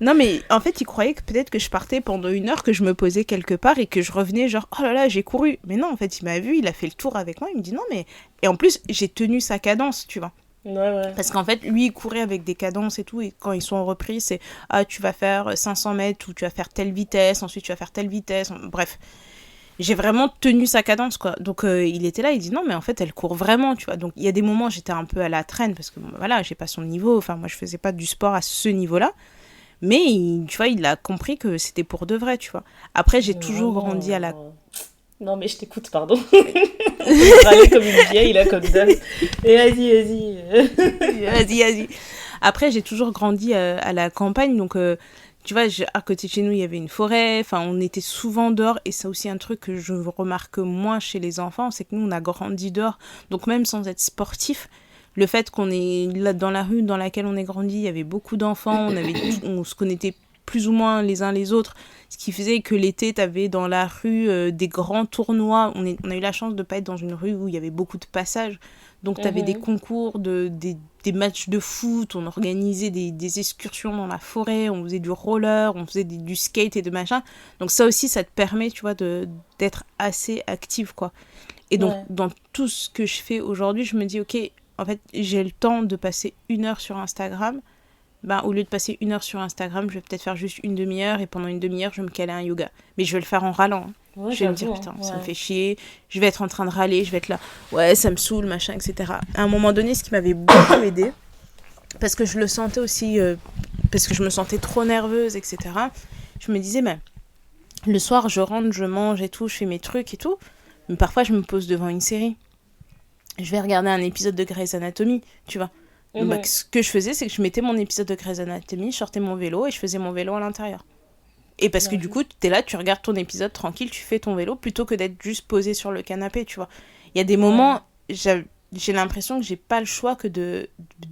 Speaker 1: Non, mais en fait, ils croyaient que peut-être que je partais pendant 1 heure, que je me posais quelque part et que je revenais genre, oh là là, j'ai couru. Mais non, en fait, il m'a vu, il a fait le tour avec moi, il me dit non, mais... Et en plus, j'ai tenu sa cadence, tu vois.
Speaker 2: Ouais.
Speaker 1: Parce qu'en fait, lui, il courait avec des cadences et tout, et quand ils sont en reprise, c'est, tu vas faire 500 mètres, ou tu vas faire telle vitesse, ensuite tu vas faire telle vitesse, bref. J'ai vraiment tenu sa cadence, quoi. Donc, il était là, il dit non, mais en fait, elle court vraiment, tu vois. Donc, il y a des moments, j'étais un peu à la traîne, parce que, voilà, j'ai pas son niveau, enfin, moi, je faisais pas du sport à ce niveau-là. Mais, tu vois, il a compris que c'était pour de vrai, tu vois. Après, j'ai toujours grandi à la...
Speaker 2: Non, mais je t'écoute, pardon. Je râlais comme une vieille, là, comme ça. Et vas-y.
Speaker 1: Vas-y. Après, j'ai toujours grandi à la campagne, donc... tu vois, à côté de chez nous, il y avait une forêt. Enfin, on était souvent dehors. Et c'est aussi un truc que je remarque moins chez les enfants, c'est que nous, on a grandi dehors. Donc même sans être sportif, le fait qu'on est là dans la rue dans laquelle on est grandi, il y avait beaucoup d'enfants, on se connaissait plus ou moins les uns les autres, ce qui faisait que l'été, tu avais dans la rue des grands tournois. On a eu la chance de ne pas être dans une rue où il y avait beaucoup de passages. Donc, tu avais des concours, des matchs de foot, on organisait des excursions dans la forêt, on faisait du roller, on faisait du skate et de machin. Donc, ça aussi, ça te permet, tu vois, d'être assez active, quoi. Et donc, dans tout ce que je fais aujourd'hui, je me dis, ok, en fait, j'ai le temps de passer 1 heure sur Instagram. Ben, au lieu de passer 1 heure sur Instagram, je vais peut-être faire juste une demi-heure et pendant une demi-heure, je vais me caler un yoga. Mais je vais le faire en râlant. Hein.
Speaker 2: Ouais,
Speaker 1: je vais me dire, putain, ça me fait chier. Je vais être en train de râler, je vais être là, ouais, ça me saoule, machin, etc. À un moment donné, ce qui m'avait beaucoup aidé, parce que je le sentais aussi, parce que je me sentais trop nerveuse, etc. Je me disais, mais le soir, je rentre, je mange et tout, je fais mes trucs et tout. Mais parfois, je me pose devant une série. Je vais regarder un épisode de Grey's Anatomy, tu vois. Donc, bah, ce que je faisais, c'est que je mettais mon épisode de Grey's Anatomy, je sortais mon vélo et je faisais mon vélo à l'intérieur. Et parce que du coup, t'es là, tu regardes ton épisode tranquille, tu fais ton vélo, plutôt que d'être juste posé sur le canapé, tu vois. Il y a des moments, j'ai l'impression que j'ai pas le choix que de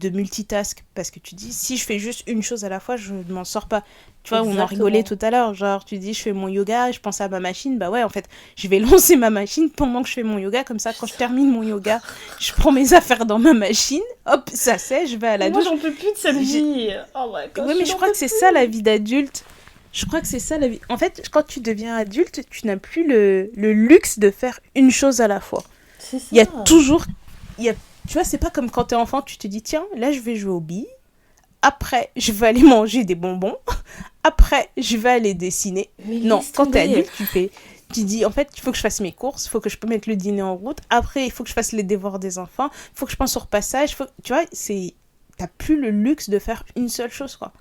Speaker 1: multitask. Parce que tu dis, si je fais juste une chose à la fois, je ne m'en sors pas. Tu vois, on en rigolait tout à l'heure. Genre, tu dis, je fais mon yoga, je pense à ma machine. Bah ouais, en fait, je vais lancer ma machine pendant que je fais mon yoga. Comme ça, quand je termine mon yoga, je prends mes affaires dans ma machine. Hop, ça sèche, je vais à la douche.
Speaker 2: Moi, j'en peux plus de cette vie. Oh my God,
Speaker 1: oui, mais je crois que c'est ça la vie d'adulte. Je crois que c'est ça la vie. En fait, quand tu deviens adulte, tu n'as plus le luxe de faire une chose à la fois.
Speaker 2: C'est ça.
Speaker 1: Il y a toujours... Tu vois, c'est pas comme quand t'es enfant, tu te dis, tiens, là, je vais jouer aux billes. Après, je vais aller manger des bonbons. Après, je vais aller dessiner. Mais non, quand t'es adulte, tu dis, en fait, il faut que je fasse mes courses, il faut que je peux mettre le dîner en route. Après, il faut que je fasse les devoirs des enfants. Il faut que je pense au repassage. Tu vois, t'as plus le luxe de faire une seule chose, quoi.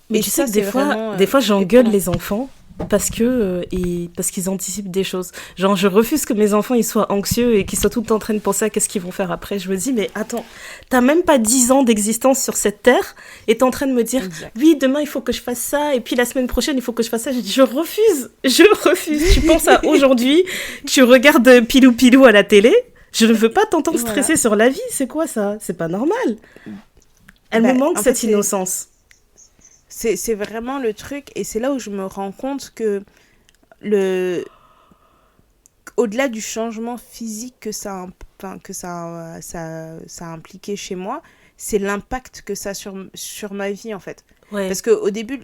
Speaker 2: Mais tu sais que des fois, j'engueule les enfants parce qu'ils anticipent des choses. Genre, je refuse que mes enfants ils soient anxieux et qu'ils soient tout le temps en train de penser à qu'est-ce qu'ils vont faire après. Je me dis, mais attends, t'as même pas 10 ans d'existence sur cette terre et t'es en train de me dire, oui, demain il faut que je fasse ça et puis la semaine prochaine il faut que je fasse ça. Je dis, je refuse. Tu penses à aujourd'hui, tu regardes Pilou Pilou à la télé. Je ne veux pas t'entendre stresser sur la vie. C'est quoi ça? C'est pas normal. Elle me manque cette innocence.
Speaker 1: C'est vraiment le truc, et c'est là où je me rends compte que au-delà du changement physique que ça a impliqué chez moi, c'est l'impact que ça a sur ma vie, en fait. Ouais. Parce qu'au début,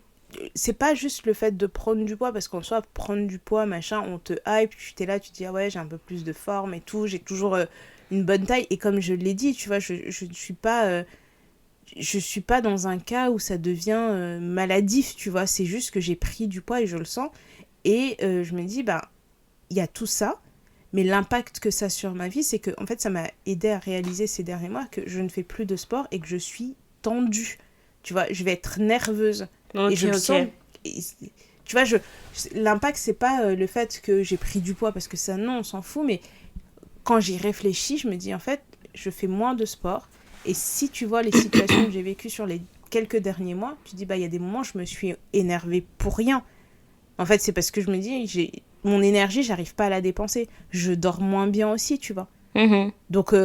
Speaker 1: c'est pas juste le fait de prendre du poids, parce qu'en soi, prendre du poids, machin, on te hype, tu t'es là, tu te dis, ah ouais, j'ai un peu plus de forme et tout, j'ai toujours une bonne taille, et comme je l'ai dit, tu vois, je suis pas dans un cas où ça devient maladif, tu vois, c'est juste que j'ai pris du poids et je le sens, et je me dis, bah, il y a tout ça, mais l'impact que ça a sur ma vie, c'est que, en fait, ça m'a aidé à réaliser ces derniers mois que je ne fais plus de sport et que je suis tendue, tu vois, je vais être nerveuse, et je le sens, tu vois, l'impact, c'est pas le fait que j'ai pris du poids, parce que ça, non, on s'en fout, mais quand j'y réfléchis, je me dis, en fait, je fais moins de sport. Et si tu vois les situations que j'ai vécues sur les quelques derniers mois, tu te dis, bah, il y a des moments où je me suis énervée pour rien. En fait, c'est parce que je me dis, mon énergie, j'arrive pas à la dépenser. Je dors moins bien aussi, tu vois. Mm-hmm. Donc,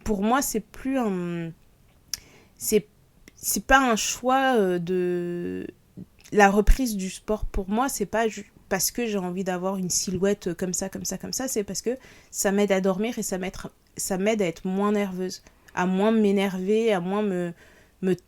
Speaker 1: pour moi, c'est plus un... C'est pas un choix de... La reprise du sport, pour moi, c'est pas parce que j'ai envie d'avoir une silhouette comme ça. C'est parce que ça m'aide à dormir et ça m'aide à être moins nerveuse, à moins m'énerver, à moins me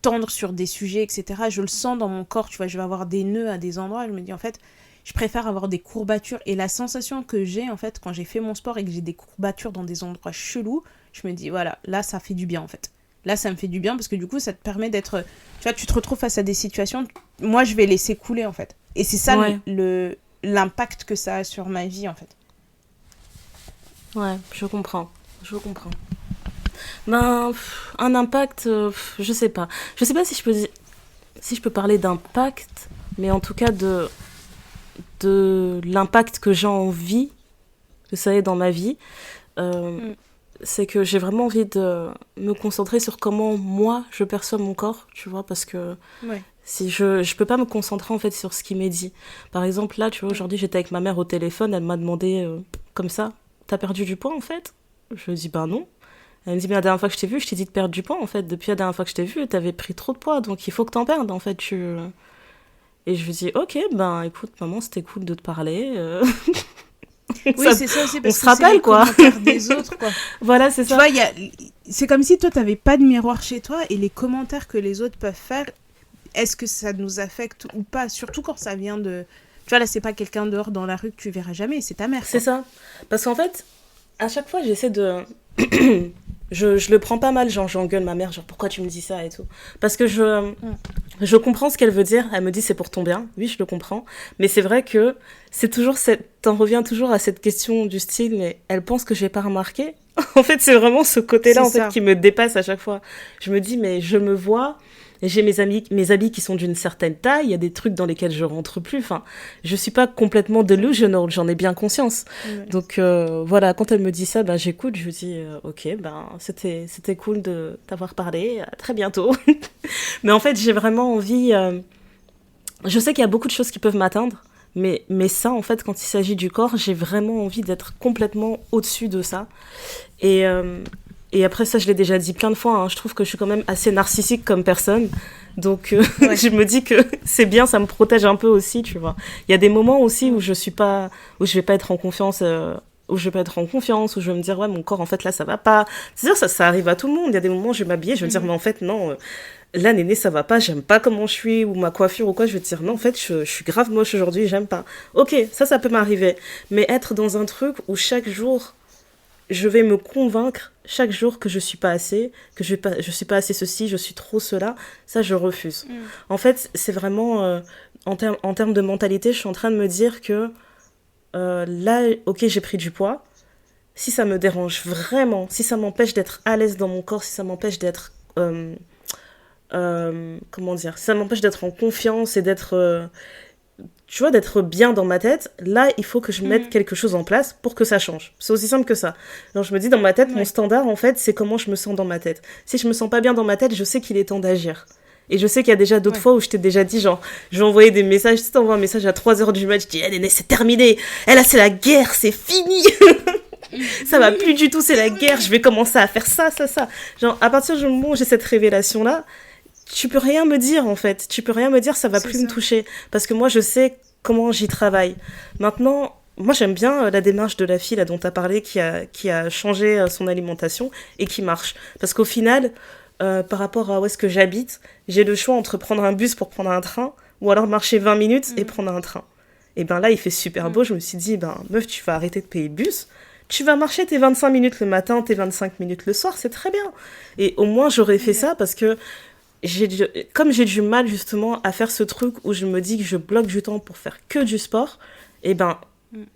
Speaker 1: tendre sur des sujets, etc. Je le sens dans mon corps, tu vois, je vais avoir des nœuds à des endroits, je me dis, en fait, je préfère avoir des courbatures. Et la sensation que j'ai, en fait, quand j'ai fait mon sport et que j'ai des courbatures dans des endroits chelous, je me dis, voilà, là, ça fait du bien, en fait. Là, ça me fait du bien parce que du coup, ça te permet d'être... Tu vois, tu te retrouves face à des situations, moi, je vais laisser couler, en fait. Et c'est ça, l'impact que ça a sur ma vie, en fait.
Speaker 2: Ouais, je comprends. Ben, un impact, je sais pas. Je sais pas si je peux parler d'impact, mais en tout cas de l'impact que j'ai envie que ça ait dans ma vie. C'est que j'ai vraiment envie de me concentrer sur comment moi je perçois mon corps, tu vois, parce que Si je peux pas me concentrer en fait sur ce qui m'est dit. Par exemple, là, tu vois, aujourd'hui, j'étais avec ma mère au téléphone, elle m'a demandé comme ça, t'as perdu du poids en fait? Je lui dis bah non. Elle me dit mais la dernière fois que je t'ai vu, je t'ai dit de perdre du poids en fait. Depuis la dernière fois que je t'ai vu, t'avais pris trop de poids, donc il faut que t'en perdes en fait. Et je lui dis ok, ben écoute maman, c'était cool de te parler.
Speaker 1: Oui, c'est ça aussi, parce
Speaker 2: on se rappelle, quoi.
Speaker 1: Des autres, quoi.
Speaker 2: Voilà, c'est ça.
Speaker 1: Tu vois, c'est comme si toi, t'avais pas de miroir chez toi et les commentaires que les autres peuvent faire, est-ce que ça nous affecte ou pas? Surtout quand ça vient de... Tu vois, là, c'est pas quelqu'un dehors dans la rue que tu verras jamais, c'est ta mère.
Speaker 2: C'est ça. Parce qu'en fait, à chaque fois, j'essaie de... je le prends pas mal, genre j'engueule ma mère, genre pourquoi tu me dis ça et tout. Parce que je comprends ce qu'elle veut dire, elle me dit c'est pour ton bien, oui je le comprends, mais c'est vrai que c'est toujours t'en reviens toujours à cette question du style, mais elle pense que j'ai pas remarqué. En fait c'est vraiment ce côté-là en fait qui me dépasse à chaque fois. Je me dis mais je me vois... J'ai mes habits qui sont d'une certaine taille, il y a des trucs dans lesquels je rentre plus. Enfin, je suis pas complètement delusional, j'en ai bien conscience. Ouais. Donc voilà, quand elle me dit ça, ben j'écoute, je lui dis ok, ben c'était cool de t'avoir parlé, à très bientôt. Mais en fait, j'ai vraiment envie. Je sais qu'il y a beaucoup de choses qui peuvent m'atteindre, mais ça, en fait, quand il s'agit du corps, j'ai vraiment envie d'être complètement au-dessus de ça. Et après, ça, je l'ai déjà dit plein de fois, hein, je trouve que je suis quand même assez narcissique comme personne. Donc, ouais. Je me dis que c'est bien, ça me protège un peu aussi, tu vois. Il y a des moments aussi où je vais pas être en confiance, où je vais me dire, ouais, mon corps, en fait, là, ça va pas. C'est-à-dire, ça arrive à tout le monde. Il y a des moments où je vais m'habiller, je vais me dire, mais en fait, non, là, Néné, ça va pas, j'aime pas comment je suis, ou ma coiffure ou quoi. Je vais te dire, non, en fait, je suis grave moche aujourd'hui, j'aime pas. Ok, ça peut m'arriver. Mais être dans un truc où chaque jour, je vais me convaincre chaque jour que je suis pas assez, que je suis pas assez ceci, je suis trop cela, ça je refuse. En fait, c'est vraiment en termes de mentalité, je suis en train de me dire que là, ok, j'ai pris du poids. Si ça me dérange vraiment, si ça m'empêche d'être à l'aise dans mon corps, si ça m'empêche d'être comment dire, si ça m'empêche d'être en confiance et d'être tu vois, d'être bien dans ma tête, là, il faut que je mette quelque chose en place pour que ça change. C'est aussi simple que ça. Alors, je me dis, dans ma tête, mon standard, en fait, c'est comment je me sens dans ma tête. Si je me sens pas bien dans ma tête, je sais qu'il est temps d'agir. Et je sais qu'il y a déjà d'autres fois où je t'ai déjà dit, genre, je vais envoyer des messages, tu t'envoies un message à 3h du match, je dis, Néné, c'est terminé. Là, c'est la guerre, c'est fini. Ça va plus du tout, c'est la guerre, je vais commencer à faire ça. Genre, à partir du moment où j'ai cette révélation-là, tu peux rien me dire en fait, ça va plus me toucher parce que moi je sais comment j'y travaille. Maintenant, moi j'aime bien la démarche de la fille là dont tu as parlé qui a changé son alimentation et qui marche parce qu'au final par rapport à où est-ce que j'habite, j'ai le choix entre prendre un bus pour prendre un train ou alors marcher 20 minutes et prendre un train. Et ben là il fait super beau, je me suis dit meuf, tu vas arrêter de payer le bus. Tu vas marcher tes 25 minutes le matin, tes 25 minutes le soir, c'est très bien. Et au moins j'aurais fait ça parce que comme j'ai du mal justement à faire ce truc où je me dis que je bloque du temps pour faire que du sport, et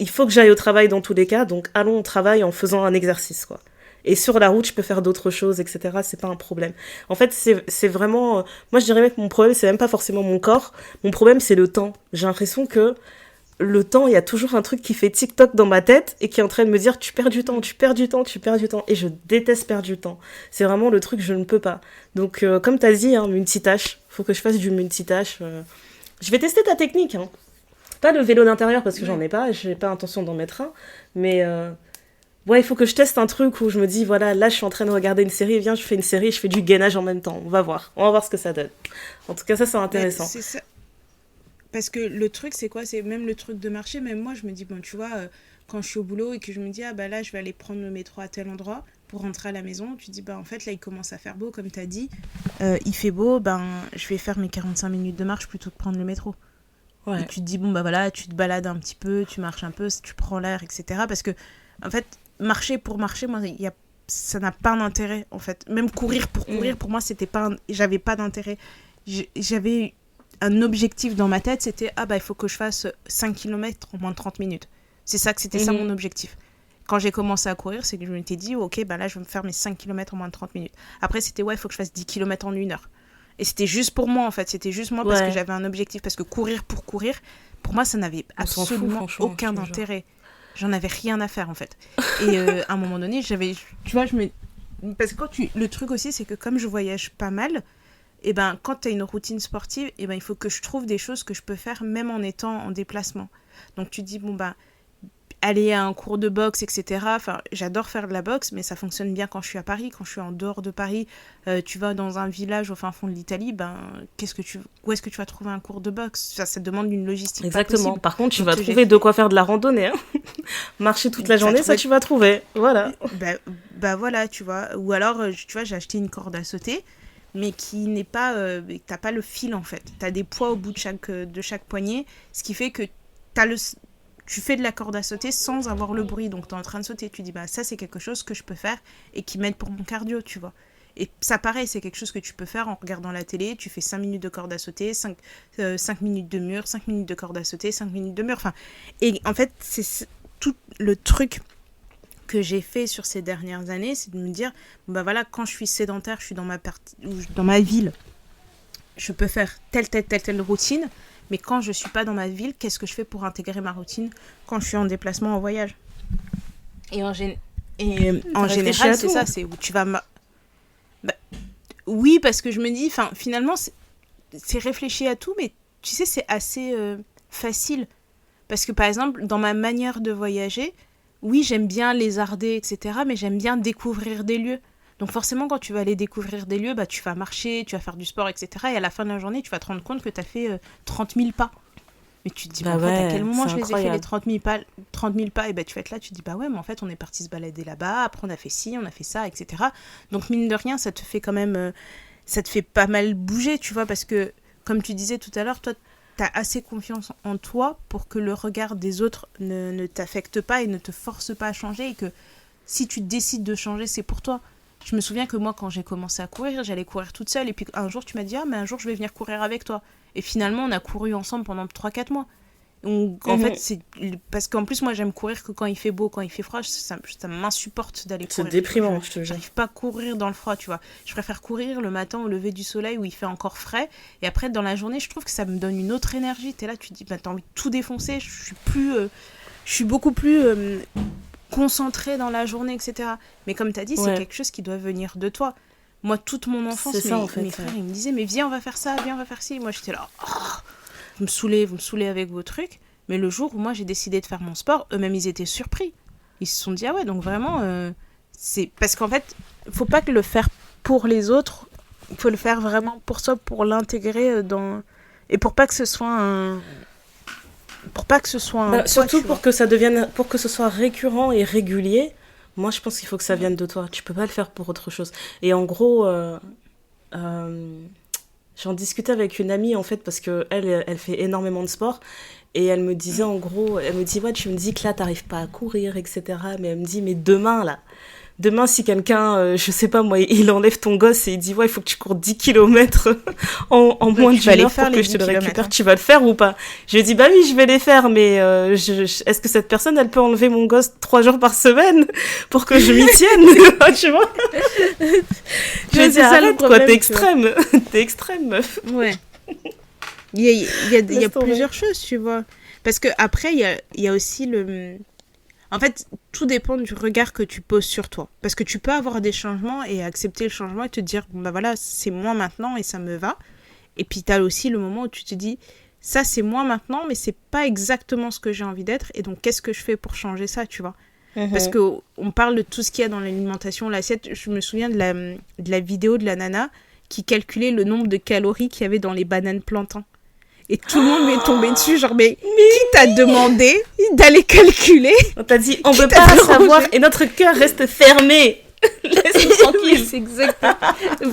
Speaker 2: il faut que j'aille au travail dans tous les cas, donc allons au travail en faisant un exercice, quoi. Et sur la route, je peux faire d'autres choses, etc. C'est pas un problème. En fait, c'est vraiment... moi, je dirais que mon problème, c'est même pas forcément mon corps. Mon problème, c'est le temps. J'ai l'impression que le temps, il y a toujours un truc qui fait TikTok dans ma tête et qui est en train de me dire tu perds du temps. Et je déteste perdre du temps. C'est vraiment le truc, je ne peux pas. Donc, comme tu as dit, multitâche. Faut que je fasse du multitâche. Je vais tester ta technique. Pas le vélo d'intérieur parce que j'en ai pas. J'ai pas intention d'en mettre un. Mais ouais, il faut que je teste un truc où je me dis voilà, là, je suis en train de regarder une série. Viens, je fais une série, je fais du gainage en même temps. On va voir ce que ça donne. En tout cas, ça, c'est intéressant.
Speaker 1: C'est ça. Parce que le truc, c'est quoi? C'est même le truc de marcher. Même moi, je me dis, bon, tu vois, quand je suis au boulot et que je me dis, là, je vais aller prendre le métro à tel endroit pour rentrer à la maison, tu te dis, en fait, là, il commence à faire beau, comme tu as dit. Il fait beau, je vais faire mes 45 minutes de marche plutôt que de prendre le métro. Ouais. Et tu te dis, voilà, tu te balades un petit peu, tu marches un peu, tu prends l'air, etc. Parce que, en fait, marcher pour marcher, moi, ça n'a pas d'intérêt, en fait. Même courir pour courir, pour moi, j'avais pas d'intérêt. J'avais un objectif dans ma tête, c'était il faut que je fasse 5 km en moins de 30 minutes. C'était ça mon objectif. Quand j'ai commencé à courir, c'est que je m'étais dit, ok, là, je vais me faire mes 5 km en moins de 30 minutes. Après, c'était, il faut que je fasse 10 km en 1 heure. Et c'était juste pour moi, en fait. C'était juste moi parce que j'avais un objectif. Parce que courir pour courir, pour moi, ça n'avait absolument aucun intérêt. J'en avais rien à faire, en fait. Et à un moment donné, tu vois, parce que le truc aussi, c'est que comme je voyage pas mal, et ben quand tu as une routine sportive, et ben il faut que je trouve des choses que je peux faire même en étant en déplacement. Donc tu dis bon bah aller à un cours de boxe, etc. Enfin, j'adore faire de la boxe, mais ça fonctionne bien quand je suis à Paris. Quand je suis en dehors de Paris, tu vas dans un village au fin fond de l'Italie, ben, où est-ce que tu vas trouver un cours de boxe ? Ça demande une logistique.
Speaker 2: Exactement. Par contre, tu vas trouver de quoi faire de la randonnée. Hein. Marcher toute la journée, ça tu vas trouver. Voilà.
Speaker 1: Bah voilà, tu vois. Ou alors, tu vois, j'ai acheté une corde à sauter, mais qui n'est pas... t'as pas le fil, en fait. T'as des poids au bout de chaque poignet, ce qui fait que tu fais de la corde à sauter sans avoir le bruit. Donc, tu es en train de sauter. Tu dis, bah, ça, c'est quelque chose que je peux faire et qui m'aide pour mon cardio, tu vois. Et ça, pareil, c'est quelque chose que tu peux faire en regardant la télé. Tu fais 5 minutes de corde à sauter, 5 minutes de mur, 5 minutes de corde à sauter, 5 minutes de mur. Enfin, et en fait, c'est tout le truc que j'ai fait sur ces dernières années, c'est de me dire, bah voilà, quand je suis sédentaire, je suis dans ma ville, je peux faire telle routine. Mais quand je ne suis pas dans ma ville, qu'est-ce que je fais pour intégrer ma routine quand je suis en déplacement, en voyage ? Et en général, c'est ça, c'est où tu vas... oui, parce que je me dis, finalement, c'est réfléchi à tout, mais tu sais, c'est assez facile. Parce que, par exemple, dans ma manière de voyager, oui, j'aime bien lézarder, etc., mais j'aime bien découvrir des lieux. Donc forcément, quand tu vas aller découvrir des lieux, bah, tu vas marcher, tu vas faire du sport, etc. Et à la fin de la journée, tu vas te rendre compte que tu as fait 30 000 pas. Mais tu te dis, en fait, à quel moment je les ai fait, les 30 000 pas, et bah, tu vas être là, tu te dis, bah ouais, mais en fait, on est parti se balader là-bas, après on a fait ci, on a fait ça, etc. Donc mine de rien, ça te fait quand même, ça te fait pas mal bouger, tu vois, parce que, comme tu disais tout à l'heure, toi, tu as assez confiance en toi pour que le regard des autres ne t'affecte pas et ne te force pas à changer, et que si tu décides de changer, c'est pour toi. Je me souviens que moi, quand j'ai commencé à courir, j'allais courir toute seule. Et puis un jour, tu m'as dit, mais un jour, je vais venir courir avec toi. Et finalement, on a couru ensemble pendant 3-4 mois. Donc, en fait, c'est... Parce qu'en plus, moi, j'aime courir que quand il fait beau, quand il fait froid. Ça m'insupporte d'aller courir.
Speaker 2: C'est déprimant, je te jure.
Speaker 1: J'arrive pas à courir dans le froid, tu vois. Je préfère courir le matin au lever du soleil où il fait encore frais. Et après, dans la journée, je trouve que ça me donne une autre énergie. T'es là, tu te dis, t'as envie de tout défoncer. Je suis beaucoup plus... concentré dans la journée, etc. Mais comme tu as dit, c'est quelque chose qui doit venir de toi. Moi, toute mon enfance, mes frères, ils me disaient, mais viens, on va faire ça, viens, on va faire ci. Moi, j'étais là, vous me saoulez avec vos trucs. Mais le jour où moi, j'ai décidé de faire mon sport, eux-mêmes, ils étaient surpris. Ils se sont dit, ah ouais, donc vraiment, c'est... Parce qu'en fait, faut pas que le faire pour les autres, il faut le faire vraiment pour soi, pour l'intégrer dans... Et pour pas que ce soit un...
Speaker 2: surtout pour que ça devienne, pour que ce soit récurrent et régulier. Moi, je pense qu'il faut que ça vienne de toi. Tu peux pas le faire pour autre chose. Et en gros, j'en discutais avec une amie en fait parce que elle fait énormément de sport et elle me disait en gros, elle me dit ouais, tu me dis que là t'arrives pas à courir, etc. Mais elle me dit mais demain, si quelqu'un, je sais pas moi, il enlève ton gosse et il dit ouais, il faut que tu cours 10 km en moins d'une heure pour que je te le récupère, tu vas le faire ou pas ? Je lui ai dit bah oui, je vais les faire, mais est-ce que cette personne, elle peut enlever mon gosse 3 jours par semaine pour que je m'y tienne ? Tu vois ? Je lui ai dit arrête quoi, t'es extrême, meuf.
Speaker 1: Ouais. Il y a plusieurs choses, tu vois. Parce que après, il y a aussi le... En fait, tout dépend du regard que tu poses sur toi. Parce que tu peux avoir des changements et accepter le changement et te dire, bon bah voilà, c'est moi maintenant et ça me va. Et puis tu as aussi le moment où tu te dis, ça c'est moi maintenant, mais c'est pas exactement ce que j'ai envie d'être. Et donc, qu'est-ce que je fais pour changer ça, tu vois ? Parce qu'on parle de tout ce qu'il y a dans l'alimentation, l'assiette. Je me souviens de la vidéo de la nana qui calculait le nombre de calories qu'il y avait dans les bananes plantains. Et tout le monde m'est tombé dessus, genre, mais qui t'a demandé d'aller calculer ?
Speaker 2: On t'a dit, on veut pas savoir, et notre cœur reste fermé. Laisse-nous tranquille.
Speaker 1: C'est exactement.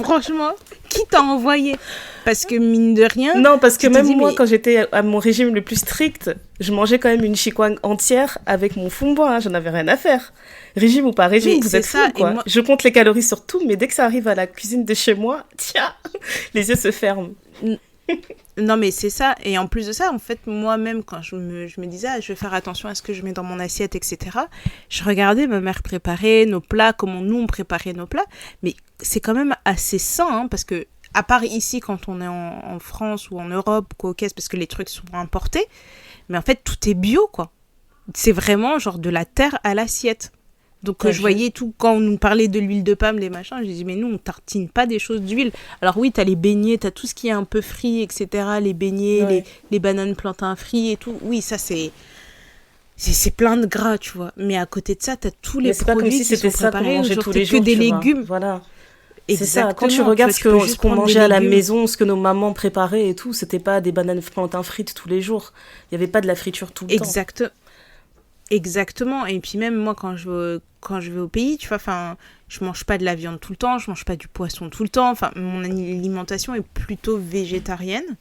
Speaker 1: Franchement, qui t'a envoyé ? Parce que mine de rien...
Speaker 2: Non, parce que même moi, quand j'étais à mon régime le plus strict, je mangeais quand même une chikwang entière avec mon fumbo, hein, j'en avais rien à faire. Régime ou pas régime, mais vous êtes fous, quoi. Moi... Je compte les calories sur tout, mais dès que ça arrive à la cuisine de chez moi, tiens, les yeux se ferment.
Speaker 1: Non mais c'est ça, et en plus de ça, en fait, moi-même quand je me disais je vais faire attention à ce que je mets dans mon assiette, etc., je regardais ma mère préparer nos plats, comment nous on préparait nos plats, mais c'est quand même assez sain, hein, parce que à part ici quand on est en France ou en Europe, quoi, parce que les trucs sont importés, mais en fait tout est bio, quoi. C'est vraiment genre de la terre à l'assiette. Donc je voyais tout, quand on nous parlait de l'huile de palme, les machins, j'ai dit mais nous on tartine pas des choses d'huile. Alors oui, t'as les beignets, t'as tout ce qui est un peu frit, etc. Les beignets, les bananes plantains frits et tout. Oui, ça c'est plein de gras, tu vois. Mais à côté de ça, t'as tous les produits qui sont préparés, genre
Speaker 2: tous les jours,
Speaker 1: que des légumes.
Speaker 2: Voilà. C'est ça, quand tu regardes ce qu'on mangeait à la maison, ce que nos mamans préparaient et tout, c'était pas des bananes plantains frites tous les jours. Il y avait pas de la friture tout le temps.
Speaker 1: Exactement. Et puis même moi, quand je vais au pays, tu vois, enfin, je mange pas de la viande tout le temps, je mange pas du poisson tout le temps. Enfin, mon alimentation est plutôt végétarienne,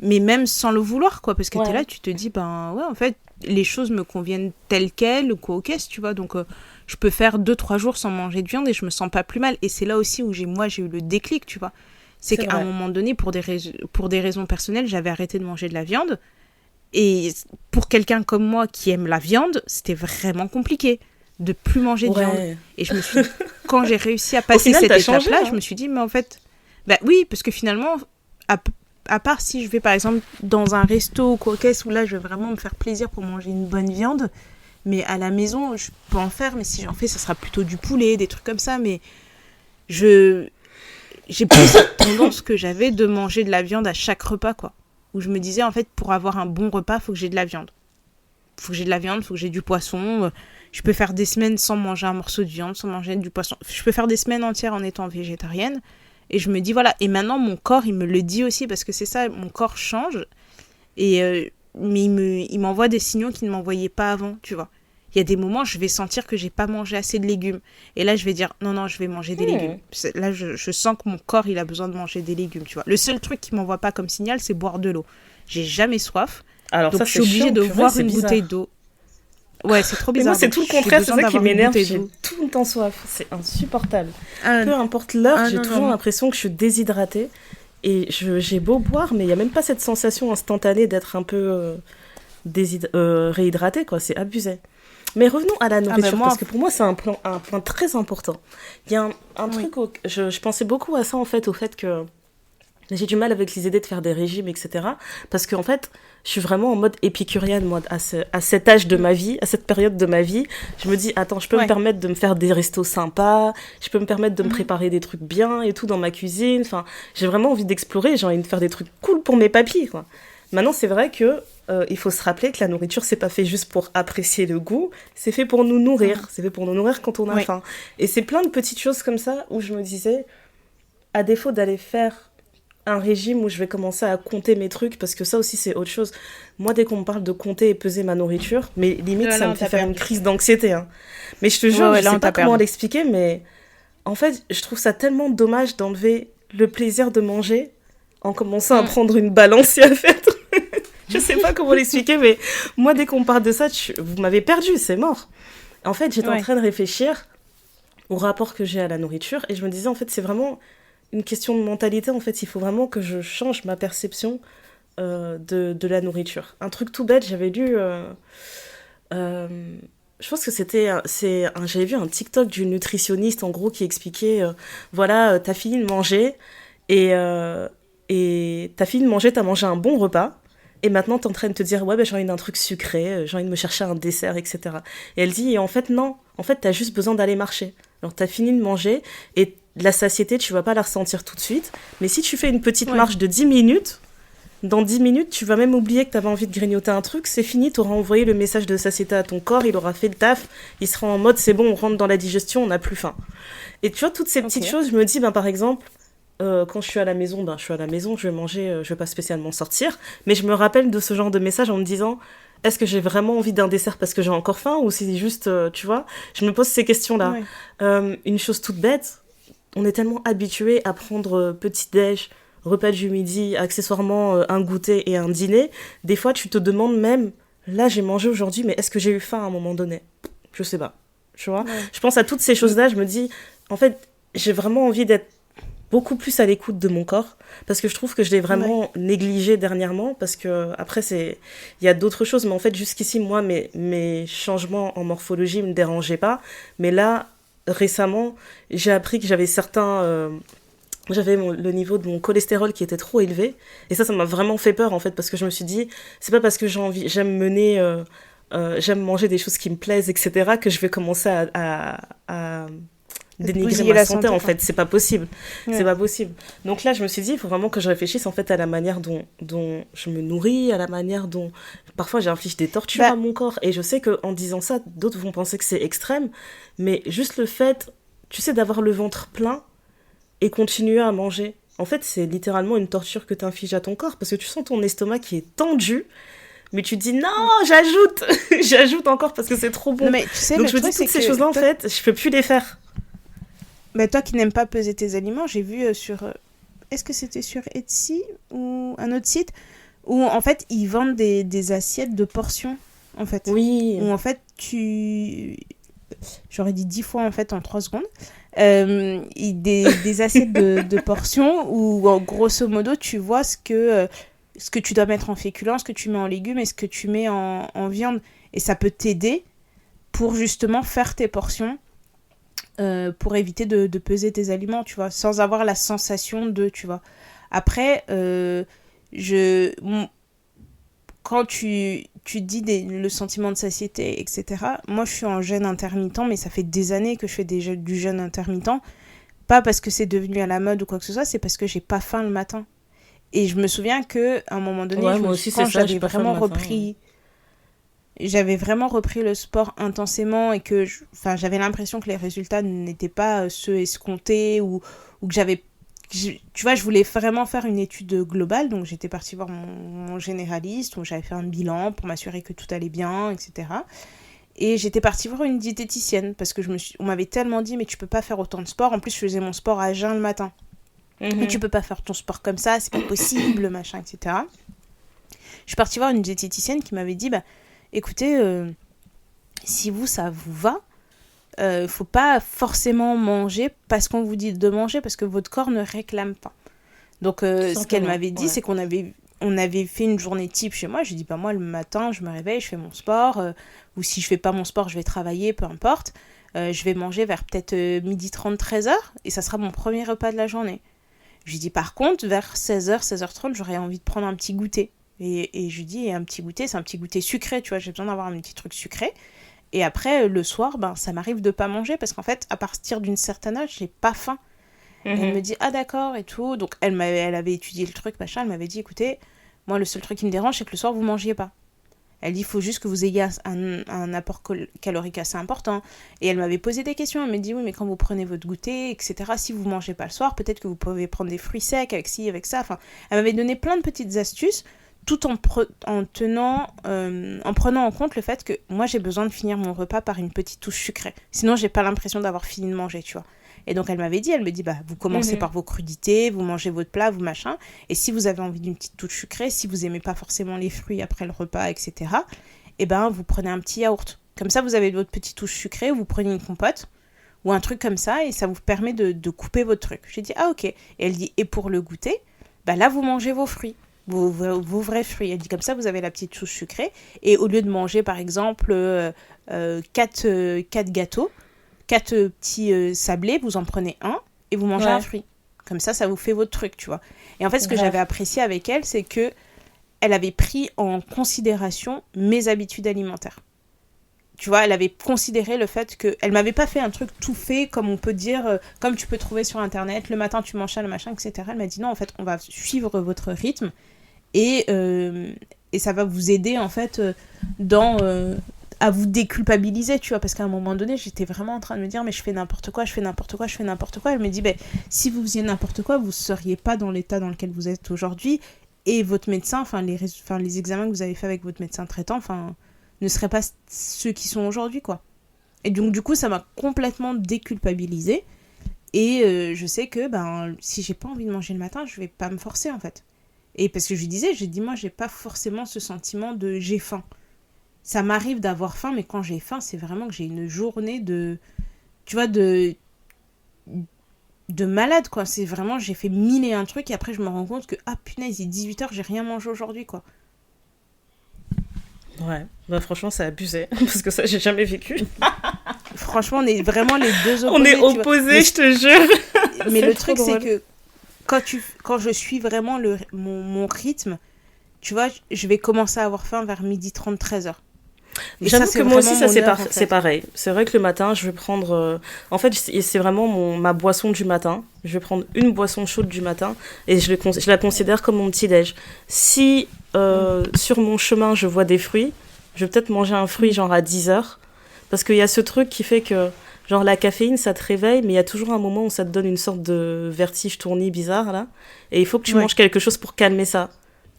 Speaker 1: mais même sans le vouloir, quoi, parce que t'es là, tu te dis, ben ouais, en fait, les choses me conviennent telles quelles, quoi, aux caisses, tu vois, donc je peux faire 2-3 jours sans manger de viande et je me sens pas plus mal. Et c'est là aussi où j'ai eu le déclic, tu vois. C'est qu'à un moment donné, pour des raisons personnelles, j'avais arrêté de manger de la viande. Et pour quelqu'un comme moi qui aime la viande, c'était vraiment compliqué de plus manger de viande. Et je me suis quand j'ai réussi à passer cette étape-là, je me suis dit, mais en fait, bah oui, parce que finalement, à part si je vais par exemple dans un resto ou quoi qu'est-ce, où là je vais vraiment me faire plaisir pour manger une bonne viande, mais à la maison, je peux en faire, mais si j'en fais, ça sera plutôt du poulet, des trucs comme ça, mais j'ai plus cette tendance que j'avais de manger de la viande à chaque repas, quoi. Où je me disais, en fait, pour avoir un bon repas, il faut que j'ai de la viande. Il faut que j'ai de la viande, il faut que j'ai du poisson. Je peux faire des semaines sans manger un morceau de viande, sans manger du poisson. Je peux faire des semaines entières en étant végétarienne. Et je me dis, voilà. Et maintenant, mon corps, il me le dit aussi, parce que c'est ça, mon corps change. Mais il m'envoie des signaux qu'il ne m'envoyait pas avant, tu vois. Il y a des moments, je vais sentir que j'ai pas mangé assez de légumes. Et là, je vais dire, non, je vais manger des légumes. Là, je sens que mon corps, il a besoin de manger des légumes, tu vois. Le seul truc qui m'envoie pas comme signal, c'est boire de l'eau. J'ai jamais soif.
Speaker 2: Alors
Speaker 1: donc,
Speaker 2: ça,
Speaker 1: je suis obligée de voir une bouteille d'eau. Ouais, c'est trop bizarre.
Speaker 2: Moi, c'est tout le contraire, c'est ça qui m'énerve. J'ai tout le temps soif. C'est insupportable. Peu importe l'heure, j'ai toujours l'impression que je suis déshydratée. Et j'ai beau boire, mais il n'y a même pas cette sensation instantanée d'être un peu réhydratée, quoi. C'est abusé. Mais revenons à la nourriture, parce que pour moi, c'est un point très important. Il y a un truc, je pensais beaucoup à ça, en fait, au fait que j'ai du mal avec les idées de faire des régimes, etc. Parce qu'en fait, je suis vraiment en mode épicurienne, moi, à cet âge de ma vie, à cette période de ma vie. Je me dis, attends, je peux me permettre de me faire des restos sympas, je peux me permettre de me préparer des trucs bien et tout dans ma cuisine. Enfin, j'ai vraiment envie d'explorer, j'ai envie de faire des trucs cool pour mes papilles, quoi. Maintenant, c'est vrai que il faut se rappeler que la nourriture, c'est pas fait juste pour apprécier le goût, c'est fait pour nous nourrir. C'est fait pour nous nourrir quand on a faim. Et c'est plein de petites choses comme ça où je me disais, à défaut d'aller faire un régime où je vais commencer à compter mes trucs, parce que ça aussi, c'est autre chose. Moi, dès qu'on me parle de compter et peser ma nourriture, mais limite, ça me fait faire une crise d'anxiété. Hein. Mais je te jure, je sais pas comment l'expliquer, mais en fait, je trouve ça tellement dommage d'enlever le plaisir de manger en commençant à prendre une balance et à faire... Je sais pas comment l'expliquer, mais moi, dès qu'on parle de ça, vous m'avez perdu, c'est mort. En fait, j'étais en train de réfléchir au rapport que j'ai à la nourriture, et je me disais, en fait, c'est vraiment une question de mentalité. En fait, il faut vraiment que je change ma perception de la nourriture. Un truc tout bête, j'avais lu... je pense que j'avais vu un TikTok d'une nutritionniste, en gros, qui expliquait, voilà, t'as fini de manger, et t'as fini de manger, t'as mangé un bon repas, et maintenant t'es en train de te dire, ouais, j'ai envie d'un truc sucré, j'ai envie de me chercher un dessert, etc. Et elle dit, et en fait, non, en fait, t'as juste besoin d'aller marcher. Alors, t'as fini de manger, et la satiété, tu vas pas la ressentir tout de suite, mais si tu fais une petite marche de 10 minutes, dans 10 minutes, tu vas même oublier que t'avais envie de grignoter un truc, c'est fini, t'auras envoyé le message de satiété à ton corps, il aura fait le taf, il sera en mode, c'est bon, on rentre dans la digestion, on n'a plus faim. Et tu vois, toutes ces petites choses, je me dis, par exemple, quand je suis à la maison, je vais manger, je vais pas spécialement sortir, mais je me rappelle de ce genre de message en me disant, est-ce que j'ai vraiment envie d'un dessert parce que j'ai encore faim, ou c'est juste, tu vois, je me pose ces questions-là. Une chose toute bête, on est tellement habitué à prendre petit-déj, repas du midi, accessoirement un goûter et un dîner, des fois tu te demandes même, là j'ai mangé aujourd'hui, mais est-ce que j'ai eu faim à un moment donné ? Je sais pas, tu vois. Je pense à toutes ces choses-là, je me dis, en fait, j'ai vraiment envie d'être beaucoup plus à l'écoute de mon corps, parce que je trouve que je l'ai vraiment négligé dernièrement, parce que après il y a d'autres choses, mais en fait jusqu'ici moi mes changements en morphologie me dérangeaient pas, mais là récemment j'ai appris que j'avais j'avais le niveau de mon cholestérol qui était trop élevé, et ça m'a vraiment fait peur en fait, parce que je me suis dit, c'est pas parce que j'aime mener j'aime manger des choses qui me plaisent, etc., que je vais commencer à dénigrer ma santé, en fait. C'est pas possible. Ouais. C'est pas possible. Donc là, je me suis dit, il faut vraiment que je réfléchisse, en fait, à la manière dont je me nourris, à la manière dont... Parfois, j'inflige des tortures à mon corps. Et je sais qu'en disant ça, d'autres vont penser que c'est extrême. Mais juste le fait, tu sais, d'avoir le ventre plein et continuer à manger. En fait, c'est littéralement une torture que tu infliges à ton corps. Parce que tu sens ton estomac qui est tendu. Mais tu te dis, non, j'ajoute encore parce que c'est trop bon. Non, mais tu sais, donc je me dis, toutes ces choses-là, en fait, je peux plus les faire.
Speaker 1: Mais toi qui n'aimes pas peser tes aliments, j'ai vu sur... est-ce que c'était sur Etsy ou un autre site où en fait ils vendent des assiettes de portions en fait.
Speaker 2: Oui.
Speaker 1: Où en fait j'aurais dit 10 fois en fait en 3 secondes. Des assiettes de portions où grosso modo tu vois ce que tu dois mettre en féculents, ce que tu mets en légumes et ce que tu mets en viande. Et ça peut t'aider pour justement faire tes portions. Pour éviter de peser tes aliments, tu vois, sans avoir la sensation de, tu vois. Après, quand tu dis le sentiment de satiété, etc., moi, je suis en jeûne intermittent, mais ça fait des années que je fais du jeûne intermittent. Pas parce que c'est devenu à la mode ou quoi que ce soit, c'est parce que j'ai pas faim le matin. Et je me souviens qu'à un moment donné, quand j'avais vraiment repris... J'avais vraiment repris le sport intensément et que j'avais l'impression que les résultats n'étaient pas ceux escomptés ou que tu vois, je voulais vraiment faire une étude globale. Donc, j'étais partie voir mon généraliste où j'avais fait un bilan pour m'assurer que tout allait bien, etc. Et j'étais partie voir une diététicienne parce que on m'avait tellement dit « Mais tu peux pas faire autant de sport. » En plus, je faisais mon sport à jeun le matin. Mais tu peux pas faire ton sport comme ça, c'est pas possible, machin, etc. Je suis partie voir une diététicienne qui m'avait dit écoutez, si ça vous va, faut pas forcément manger parce qu'on vous dit de manger, parce que votre corps ne réclame pas. Donc, ce qu'elle m'avait dit, c'est qu'on avait fait une journée type chez moi. J'ai dit, moi, le matin, je me réveille, je fais mon sport, ou si je fais pas mon sport, je vais travailler, peu importe. Je vais manger vers peut-être 12h30, 13h, et ça sera mon premier repas de la journée. Je lui dis, par contre, vers 16h, 16h30, j'aurais envie de prendre un petit goûter. Et je lui dis, un petit goûter, c'est un petit goûter sucré, tu vois, j'ai besoin d'avoir un petit truc sucré. Et après, le soir, ça m'arrive de pas manger, parce qu'en fait, à partir d'une certaine âge, j'ai pas faim. Et elle me dit, ah d'accord, et tout. Donc, elle avait étudié le truc, machin, elle m'avait dit, écoutez, moi, le seul truc qui me dérange, c'est que le soir, vous mangiez pas. Elle dit, il faut juste que vous ayez un apport calorique assez important. Et elle m'avait posé des questions. Elle m'a dit, oui, mais quand vous prenez votre goûter, etc., si vous mangez pas le soir, peut-être que vous pouvez prendre des fruits secs avec ci, avec ça. Enfin, elle m'avait donné plein de petites astuces, tout en prenant en compte le fait que moi, j'ai besoin de finir mon repas par une petite touche sucrée. Sinon, j'ai pas l'impression d'avoir fini de manger, tu vois. Et donc, elle me dit, vous commencez par vos crudités, vous mangez votre plat, vous machin. Et si vous avez envie d'une petite touche sucrée, si vous aimez pas forcément les fruits après le repas, etc., vous prenez un petit yaourt. Comme ça, vous avez votre petite touche sucrée, vous prenez une compote ou un truc comme ça et ça vous permet de couper votre truc. J'ai dit, ah ok. Et elle dit, et pour le goûter, là, vous mangez vos fruits. Vos vrais fruits. Elle dit, comme ça, vous avez la petite touche sucrée. Et au lieu de manger, par exemple, 4 gâteaux, 4 petits sablés, vous en prenez un et vous mangez un fruit. Comme ça, ça vous fait votre truc, tu vois. Et en fait, ce que j'avais apprécié avec elle, c'est que elle avait pris en considération mes habitudes alimentaires. Tu vois, elle avait considéré le fait que... Elle m'avait pas fait un truc tout fait, comme on peut dire, comme tu peux trouver sur Internet, le matin tu manges ça, le machin, etc. Elle m'a dit non, en fait, on va suivre votre rythme et ça va vous aider, en fait, à vous déculpabiliser, tu vois, parce qu'à un moment donné, j'étais vraiment en train de me dire, mais je fais n'importe quoi. Elle me dit, si vous faisiez n'importe quoi, vous seriez pas dans l'état dans lequel vous êtes aujourd'hui, et votre médecin, les examens que vous avez fait avec votre médecin traitant, ne seraient pas ceux qui sont aujourd'hui, quoi. Et donc, du coup, ça m'a complètement déculpabilisée, et je sais que, si j'ai pas envie de manger le matin, je vais pas me forcer, en fait. Et parce que j'ai dit, moi, j'ai pas forcément ce sentiment de j'ai faim. Ça m'arrive d'avoir faim, mais quand j'ai faim, c'est vraiment que j'ai une journée de malade, quoi. C'est vraiment, j'ai fait 1001 trucs et après, je me rends compte que, ah punaise, il est 18h, j'ai rien mangé aujourd'hui, quoi.
Speaker 2: Ouais, franchement, c'est abusé, parce que ça, j'ai jamais vécu.
Speaker 1: Franchement, on est vraiment les deux opposés.
Speaker 2: On est opposés, je te jure.
Speaker 1: Mais le truc, c'est que quand je suis vraiment mon rythme, tu vois, je vais commencer à avoir faim vers 12h30, 13h.
Speaker 2: J'avoue que moi aussi, c'est pareil. C'est vrai que le matin, je vais prendre... En fait, c'est vraiment ma boisson du matin. Je vais prendre une boisson chaude du matin et je la considère comme mon petit-déj. Si sur mon chemin, je vois des fruits, je vais peut-être manger un fruit genre à 10h. Parce qu'il y a ce truc qui fait que genre la caféine, ça te réveille, mais il y a toujours un moment où ça te donne une sorte de vertige tournis bizarre, là. Et il faut que tu manges quelque chose pour calmer ça.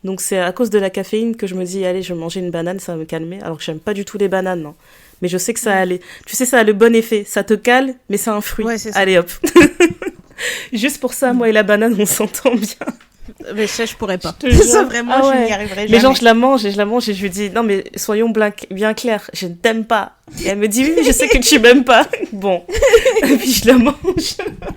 Speaker 2: Donc c'est à cause de la caféine que je me dis, allez, je vais manger une banane, ça va me calmer. Alors que j'aime pas du tout les bananes, non. Mais je sais que ça allait. Tu sais, ça a le bon effet. Ça te calme, mais c'est un fruit. Ouais, c'est ça. Allez, hop. Juste pour ça, moi et la banane, on s'entend bien.
Speaker 1: Mais ça, je pourrais pas. Ça, vraiment, je n'y arriverais jamais.
Speaker 2: Mais genre, je la mange et je lui dis, non, mais soyons bien clairs, je ne t'aime pas. Et elle me dit, oui, je sais que tu m'aimes pas. Bon. Et puis je la mange.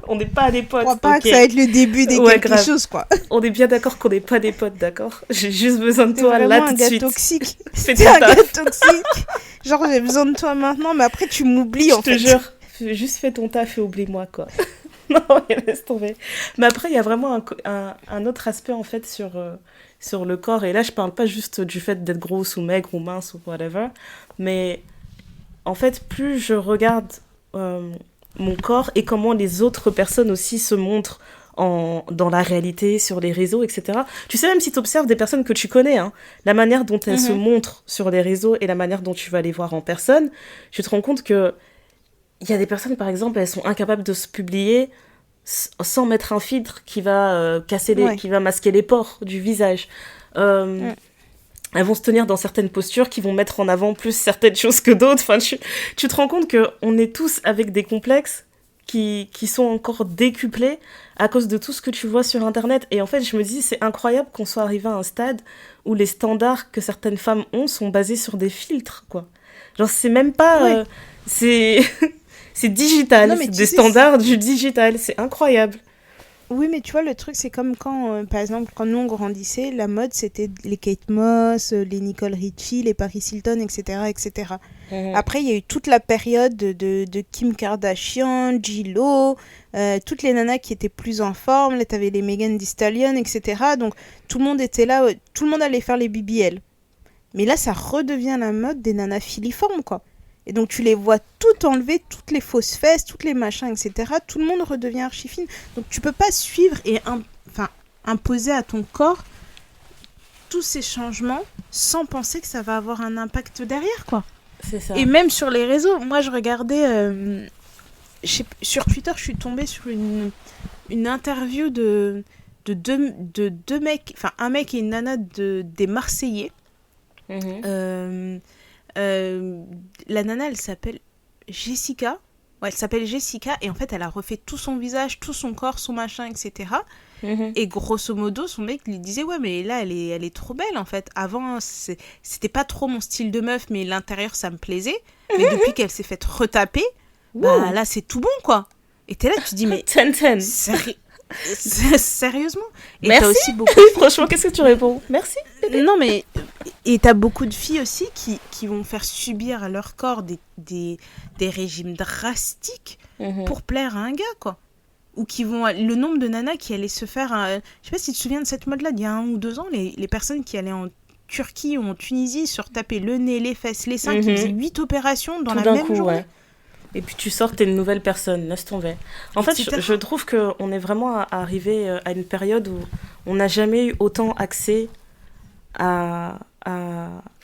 Speaker 2: On n'est pas des potes.
Speaker 1: Je crois pas que ça va être le début des quelque chose, quoi.
Speaker 2: On est bien d'accord qu'on n'est pas des potes, d'accord? J'ai juste besoin de toi là tout de suite.
Speaker 1: Toxique. C'est un gars toxique. Genre, j'ai besoin de toi maintenant, mais après, tu m'oublies, en fait.
Speaker 2: Je te jure. Juste fais ton taf et oublie-moi, quoi. Non, laisse tomber. Mais après, il y a vraiment un autre aspect, en fait, sur le corps. Et là, je parle pas juste du fait d'être grosse ou maigre ou mince ou whatever. Mais, en fait, plus je regarde mon corps et comment les autres personnes aussi se montrent dans la réalité, sur les réseaux, etc. Tu sais, même si tu observes des personnes que tu connais, hein, la manière dont elles se montrent sur les réseaux et la manière dont tu vas les voir en personne, tu te rends compte que il y a des personnes, par exemple, elles sont incapables de se publier sans mettre un filtre qui va qui va masquer les pores du visage. Elles vont se tenir dans certaines postures qui vont mettre en avant plus certaines choses que d'autres. Enfin, tu te rends compte qu'on est tous avec des complexes qui sont encore décuplés à cause de tout ce que tu vois sur Internet. Et en fait, je me dis, c'est incroyable qu'on soit arrivé à un stade où les standards que certaines femmes ont sont basés sur des filtres, quoi. Genre, c'est même pas... c'est digital, non, c'est des standards du digital, c'est incroyable.
Speaker 1: Oui, mais tu vois, le truc, c'est comme quand, par exemple, quand nous on grandissait, la mode, c'était les Kate Moss, les Nicole Richie, les Paris Hilton, etc. etc. Après, il y a eu toute la période de Kim Kardashian, J.Lo, toutes les nanas qui étaient plus en forme, là, t'avais les Megan Thee Stallion, etc. Donc, tout le monde était là, tout le monde allait faire les BBL. Mais là, ça redevient la mode des nanas filiformes, quoi. Et donc, tu les vois toutes enlever, toutes les fausses fesses, toutes les machins, etc. Tout le monde redevient archi fine. Donc, tu peux pas suivre et imposer à ton corps tous ces changements sans penser que ça va avoir un impact derrière, quoi.
Speaker 2: C'est ça.
Speaker 1: Et même sur les réseaux, moi, je regardais... sur Twitter, je suis tombée sur une interview de deux mecs... Enfin, un mec et une nana des Marseillais. La nana, elle s'appelle Jessica. Ouais, elle s'appelle Jessica et en fait, elle a refait tout son visage, tout son corps, son machin, etc. Et grosso modo, son mec lui disait ouais, mais là, elle est trop belle en fait. Avant, c'était pas trop mon style de meuf, mais l'intérieur, ça me plaisait. Mais depuis qu'elle s'est faite retaper, bah là, c'est tout bon quoi. Et t'es là, tu te dis mais sérieusement. Et
Speaker 2: merci.
Speaker 1: T'as aussi beaucoup
Speaker 2: franchement, qu'est-ce que tu réponds? Merci.
Speaker 1: Non mais et t'as beaucoup de filles aussi qui vont faire subir à leur corps des régimes drastiques pour plaire à un gars quoi. Ou qui vont le nombre de nanas qui allaient se faire je sais pas si tu te souviens de cette mode là d'il y a 1 ou 2 ans, les personnes qui allaient en Turquie ou en Tunisie se retaper le nez, les fesses, les seins, qui faisaient 8 opérations dans la même journée. Ouais.
Speaker 2: Et puis tu sors, t'es une nouvelle personne, laisse tomber. En fait, je trouve qu'on est vraiment arrivé à une période où on n'a jamais eu autant accès à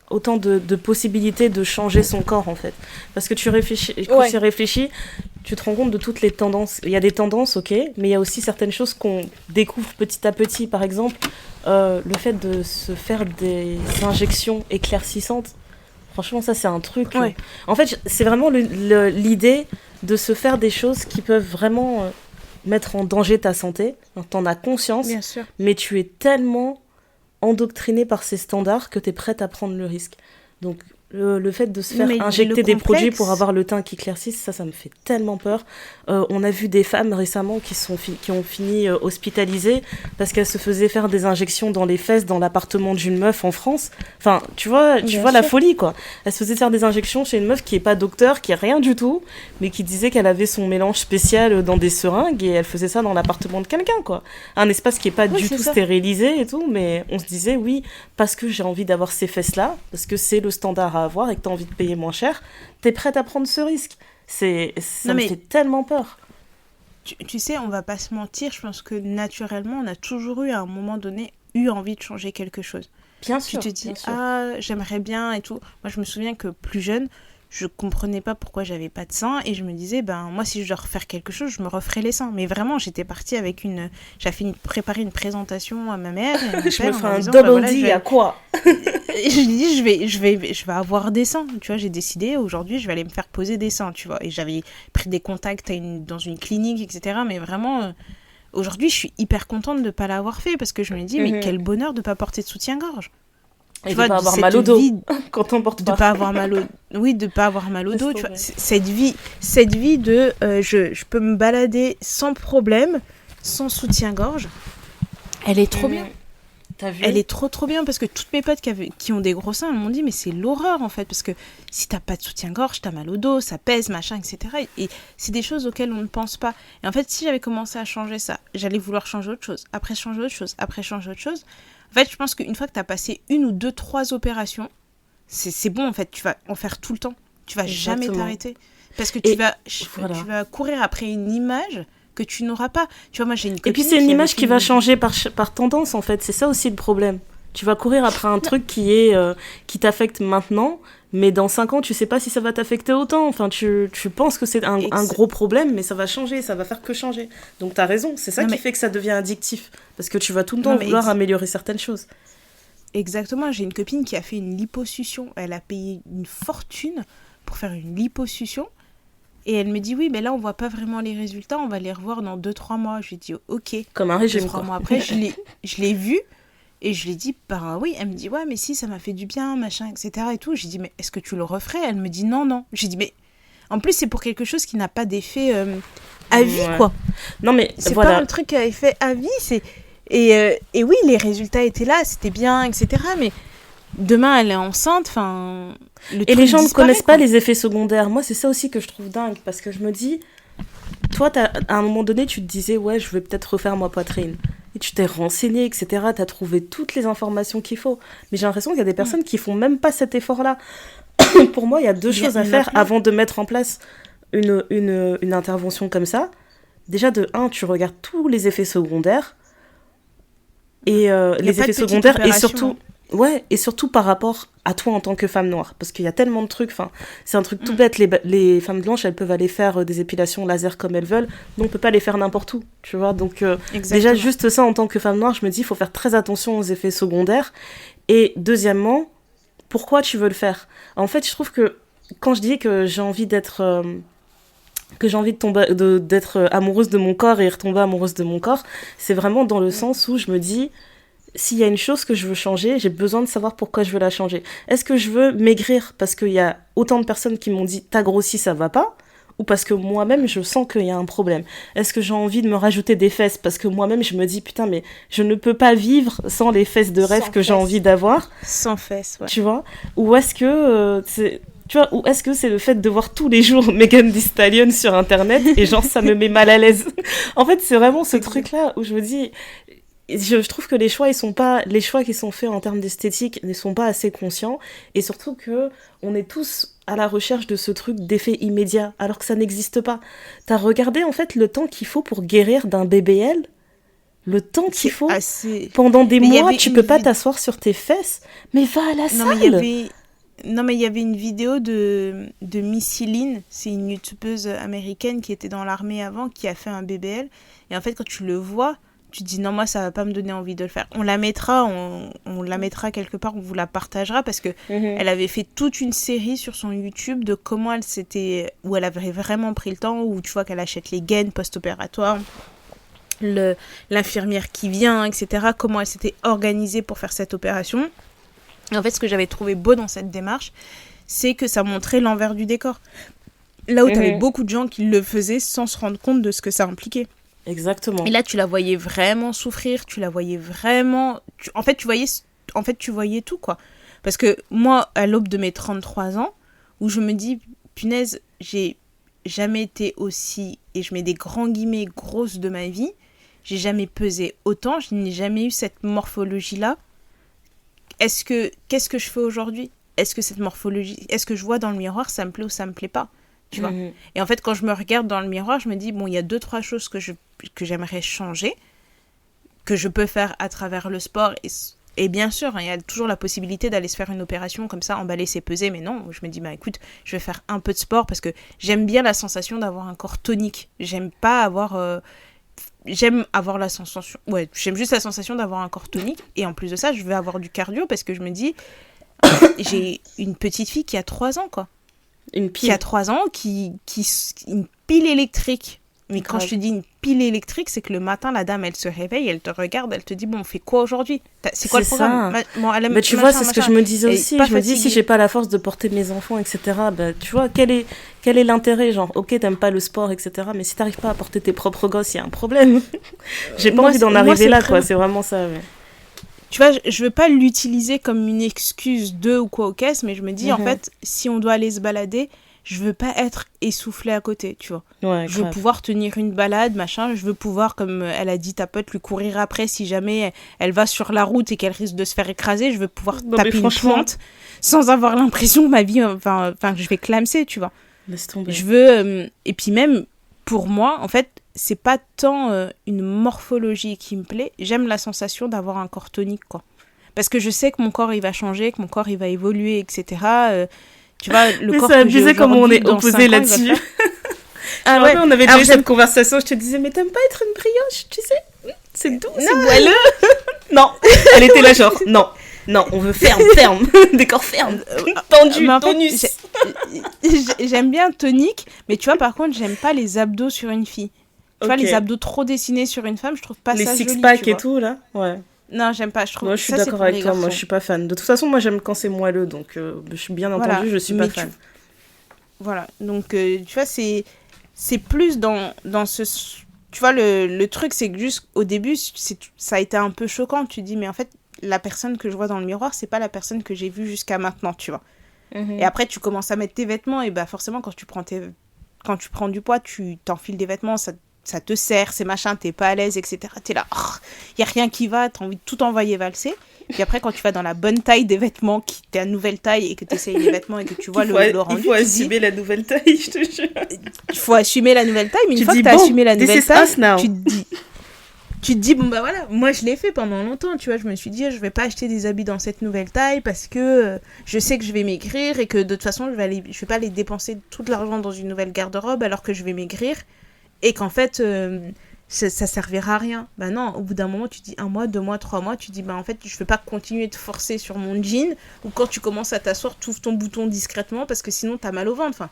Speaker 2: autant de possibilités de changer son corps, en fait. Parce que tu réfléchis, quand tu réfléchis, tu te rends compte de toutes les tendances. Il y a des tendances, ok, mais il y a aussi certaines choses qu'on découvre petit à petit. Par exemple, le fait de se faire des injections éclaircissantes. Franchement, ça, c'est un truc... Ouais. En fait, c'est vraiment l'idée de se faire des choses qui peuvent vraiment mettre en danger ta santé. T'en as conscience,
Speaker 1: bien sûr.
Speaker 2: Mais tu es tellement endoctriné par ces standards que tu es prête à prendre le risque. Donc, le fait de se faire injecter des produits pour avoir le teint qui éclaircisse, ça me fait tellement peur. On a vu des femmes récemment qui ont fini hospitalisées parce qu'elles se faisaient faire des injections dans les fesses dans l'appartement d'une meuf en France. Enfin, tu vois la folie, quoi. Elle se faisait faire des injections chez une meuf qui est pas docteur, qui est rien du tout, mais qui disait qu'elle avait son mélange spécial dans des seringues et elle faisait ça dans l'appartement de quelqu'un, quoi. Un espace qui est pas du tout stérilisé et tout, mais on se disait oui, parce que j'ai envie d'avoir ces fesses-là, parce que c'est le standard à avoir et que tu as envie de payer moins cher, tu es prête à prendre ce risque. Ça me fait tellement peur.
Speaker 1: Tu sais, on va pas se mentir, je pense que naturellement, on a toujours eu, à un moment donné, envie de changer quelque chose.
Speaker 2: Bien sûr.
Speaker 1: Tu te dis, j'aimerais bien et tout. Moi, je me souviens que plus jeune, je comprenais pas pourquoi j'avais pas de seins et je me disais, moi, si je dois refaire quelque chose, je me referais les seins. Mais vraiment, j'étais partie avec préparé une présentation à ma mère. Et à
Speaker 2: je me ferai un double D, à quoi?
Speaker 1: Et je lui dis, je vais avoir des seins. Tu vois, j'ai décidé, aujourd'hui, je vais aller me faire poser des seins, tu vois. Et j'avais pris des contacts dans une clinique, etc. Mais vraiment, aujourd'hui, je suis hyper contente de ne pas l'avoir fait parce que je me dis, mais quel bonheur de ne pas porter de soutien-gorge.
Speaker 2: Et de ne pas avoir mal au dos quand on porte pas.
Speaker 1: De pas avoir mal au... Oui, de ne pas avoir mal au dos. Tu vois. Cette vie de je peux me balader sans problème, sans soutien-gorge, elle est trop bien.
Speaker 2: T'as vu ?
Speaker 1: Elle est trop bien parce que toutes mes potes qui ont des gros seins, elles m'ont dit mais c'est l'horreur en fait parce que si t'as pas de soutien-gorge, t'as mal au dos, ça pèse, machin, etc. Et c'est des choses auxquelles on ne pense pas. Et en fait, si j'avais commencé à changer ça, j'allais vouloir changer autre chose, après changer autre chose, après changer autre chose. En fait, je pense qu'une fois que t'as passé 1 ou 2, 3 opérations, c'est bon en fait, tu vas en faire tout le temps. Tu vas jamais t'arrêter. Parce que tu vas courir après une image que tu n'auras pas. Tu vois, moi j'ai une copine.
Speaker 2: Et puis c'est une image qui va changer par tendance en fait. C'est ça aussi le problème. Tu vas courir après un truc qui t'affecte maintenant, mais dans 5 ans, tu sais pas si ça va t'affecter autant. Enfin, tu penses que c'est un gros problème, mais ça va changer, ça va faire que changer. Donc t'as raison, c'est ça qui fait que ça devient addictif. Parce que tu vas tout le temps vouloir améliorer certaines choses.
Speaker 1: Exactement, j'ai une copine qui a fait une liposuction. Elle a payé une fortune pour faire une liposuction. Et elle me dit, oui, mais là, on voit pas vraiment les résultats, on va les revoir dans 2-3 mois. Je lui ai dit, ok.
Speaker 2: Comme un régime,
Speaker 1: 2-3 mois après, je l'ai vue. Et je lui ai dit, oui. Elle me dit, ouais, mais si, ça m'a fait du bien, machin, etc. Et tout. J'ai dit, mais est-ce que tu le referais ? Elle me dit, non. J'ai dit, mais en plus, c'est pour quelque chose qui n'a pas d'effet à vie, quoi.
Speaker 2: Non, mais
Speaker 1: c'est pas un truc à effet à vie. Et oui, les résultats étaient là, c'était bien, etc. Mais demain, elle est enceinte, enfin...
Speaker 2: Et les gens ne connaissent pas les effets secondaires. Moi, c'est ça aussi que je trouve dingue. Parce que je me dis, toi, à un moment donné, tu te disais, ouais, je vais peut-être refaire ma poitrine. Et tu t'es renseigné, etc. Tu as trouvé toutes les informations qu'il faut. Mais j'ai l'impression qu'il y a des personnes qui font même pas cet effort-là. Pour moi, il y a 2 choses à faire avant de mettre en place une intervention comme ça. Déjà, de 1, tu regardes tous les effets secondaires. Et les effets secondaires, et surtout... Ouais, et surtout par rapport à toi en tant que femme noire. Parce qu'il y a tellement de trucs, c'est un truc tout bête. Les femmes blanches, elles peuvent aller faire des épilations laser comme elles veulent. Nous, on peut pas les faire n'importe où, tu vois. Donc, déjà, juste ça, en tant que femme noire, je me dis, il faut faire très attention aux effets secondaires. Et deuxièmement, pourquoi tu veux le faire ? En fait, je trouve que quand je dis que j'ai envie d'être... d'être amoureuse de mon corps et retomber amoureuse de mon corps, c'est vraiment dans le sens où je me dis... S'il y a une chose que je veux changer, j'ai besoin de savoir pourquoi je veux la changer. Est-ce que je veux maigrir parce qu'il y a autant de personnes qui m'ont dit « t'as grossi, ça va pas ?» ou parce que moi-même, je sens qu'il y a un problème. Est-ce que j'ai envie de me rajouter des fesses parce que moi-même, je me dis « putain, mais je ne peux pas vivre sans les fesses de rêve que j'ai envie d'avoir. »
Speaker 1: Sans fesses, ouais.
Speaker 2: Tu vois ? Ou est-ce que... ou est-ce que c'est le fait de voir tous les jours Megan Thee Stallion sur Internet et genre, ça me met mal à l'aise. En fait, c'est vraiment ce truc-là où je me dis... Je trouve que les choix qui sont faits en termes d'esthétique ne sont pas assez conscients, et surtout que on est tous à la recherche de ce truc d'effet immédiat alors que ça n'existe pas. T'as regardé en fait le temps qu'il faut pour guérir d'un BBL ? Le temps qu'il faut pendant des mois, tu peux pas t'asseoir sur tes fesses, mais va à la salle.
Speaker 1: Mais il y avait une vidéo de Missy Lynn, c'est une youtubeuse américaine qui était dans l'armée avant, qui a fait un BBL, et en fait quand tu le vois, tu te dis non, moi ça va pas me donner envie de le faire. On la mettra quelque part, on vous la partagera parce que elle avait fait toute une série sur son YouTube de comment où elle avait vraiment pris le temps, où tu vois qu'elle achète les gaines post-opératoires, l'infirmière qui vient, etc. Comment elle s'était organisée pour faire cette opération. Et en fait, ce que j'avais trouvé beau dans cette démarche, c'est que ça montrait l'envers du décor. Là où t'avais beaucoup de gens qui le faisaient sans se rendre compte de ce que ça impliquait.
Speaker 2: Exactement.
Speaker 1: Et là, tu la voyais vraiment souffrir, tu la voyais vraiment... tu voyais tout, quoi. Parce que moi, à l'aube de mes 33 ans, où je me dis, punaise, j'ai jamais été aussi, et je mets des grands guillemets, grosse de ma vie, j'ai jamais pesé autant, je n'ai jamais eu cette morphologie-là. Qu'est-ce que je fais aujourd'hui ? est-ce que cette morphologie, est-ce que je vois dans le miroir, ça me plaît ou ça me plaît pas, tu vois. Et en fait, quand je me regarde dans le miroir, je me dis, bon, il y a 2-3 choses que j'aimerais changer, que je peux faire à travers le sport. Et bien sûr, il y a toujours la possibilité d'aller se faire une opération comme ça, emballer, c'est peser. Mais non, je me dis, bah écoute, je vais faire un peu de sport parce que j'aime bien la sensation d'avoir un corps tonique. J'aime avoir la sensation... Ouais, j'aime juste la sensation d'avoir un corps tonique. Et en plus de ça, je vais avoir du cardio parce que je me dis, j'ai une petite fille qui a 3 ans, quoi.
Speaker 2: Une pile.
Speaker 1: Qui a 3 ans, une pile électrique. Mais quand je te dis une pile électrique, c'est que le matin, la dame, elle se réveille, elle te regarde, elle te dit, bon, on fait quoi aujourd'hui ? C'est quoi le programme ?
Speaker 2: Mais tu vois, c'est ce que je me disais aussi. Je me dis, si j'ai pas la force de porter mes enfants, etc., bah, tu vois, quel est l'intérêt ? Genre, ok, t'aimes pas le sport, etc., mais si t'arrives pas à porter tes propres gosses, il y a un problème. J'ai pas envie d'en arriver là, quoi. C'est vraiment ça, ouais.
Speaker 1: Tu vois, je veux pas l'utiliser comme une excuse ou quoi au caisse, mais je me dis, en fait, si on doit aller se balader, je veux pas être essoufflée à côté, tu vois.
Speaker 2: Ouais,
Speaker 1: je veux pouvoir tenir une balade, machin. Je veux pouvoir, comme elle a dit ta pote, lui courir après si jamais elle va sur la route et qu'elle risque de se faire écraser. Je veux pouvoir taper une plante sans avoir l'impression que ma vie, enfin, que je vais clamser, tu vois.
Speaker 2: Laisse tomber.
Speaker 1: Je veux... et puis même, pour moi, en fait, c'est pas tant une morphologie qui me plaît. J'aime la sensation d'avoir un corps tonique, quoi. Parce que je sais que mon corps, il va changer, que mon corps, il va évoluer, etc. Tu vois, le corps que j'ai aujourd'hui,
Speaker 2: comme on est opposés là-dessus. Ah ouais, on avait déjà eu cette conversation, je te disais, mais t'aimes pas être une brioche, tu sais ? C'est doux, c'est moelleux. Non, elle était là genre, non, on veut ferme, des corps fermes, tendus, tonus.
Speaker 1: J'aime bien tonique, mais tu vois, par contre, j'aime pas les abdos sur une fille. Tu vois, les abdos trop dessinés sur une femme, je trouve pas ça joli.
Speaker 2: Les six-pack et tout, là, ouais.
Speaker 1: Non, j'aime pas, je trouve.
Speaker 2: Moi, je suis d'accord avec toi, moi, je suis pas fan. De toute façon, moi, j'aime quand c'est moelleux, donc je suis bien entendu, je suis pas fan.
Speaker 1: Voilà, donc tu vois, c'est plus dans ce... Tu vois, le truc, c'est que juste au début, ça a été un peu choquant. Tu te dis, mais en fait, la personne que je vois dans le miroir, c'est pas la personne que j'ai vue jusqu'à maintenant, tu vois. Et après, tu commences à mettre tes vêtements, et bah forcément, quand tu prends du poids, tu t'enfiles des vêtements, ça te serre, c'est machin, t'es pas à l'aise, etc. T'es là, y a rien qui va, t'as envie de tout envoyer valser. Puis après, quand tu vas dans la bonne taille des vêtements, t'es à nouvelle taille et que t'essayes les vêtements et que tu vois le rendu,
Speaker 2: il faut assumer la nouvelle taille, je te jure.
Speaker 1: Il faut assumer la nouvelle taille, mais une fois que t'as assumé la nouvelle taille, tu te dis, bon bah voilà, moi je l'ai fait pendant longtemps, tu vois, je me suis dit, je vais pas acheter des habits dans cette nouvelle taille parce que je sais que je vais maigrir et que de toute façon, je vais pas aller dépenser tout l'argent dans une nouvelle garde-robe alors que je vais maigrir et qu'en fait... ça servira à rien. Bah non, au bout d'un moment, tu dis 1 mois, 2 mois, 3 mois, tu dis, bah en fait, je veux pas continuer de forcer sur mon jean, ou quand tu commences à t'asseoir, tu ouvres ton bouton discrètement, parce que sinon, t'as mal au ventre. Enfin,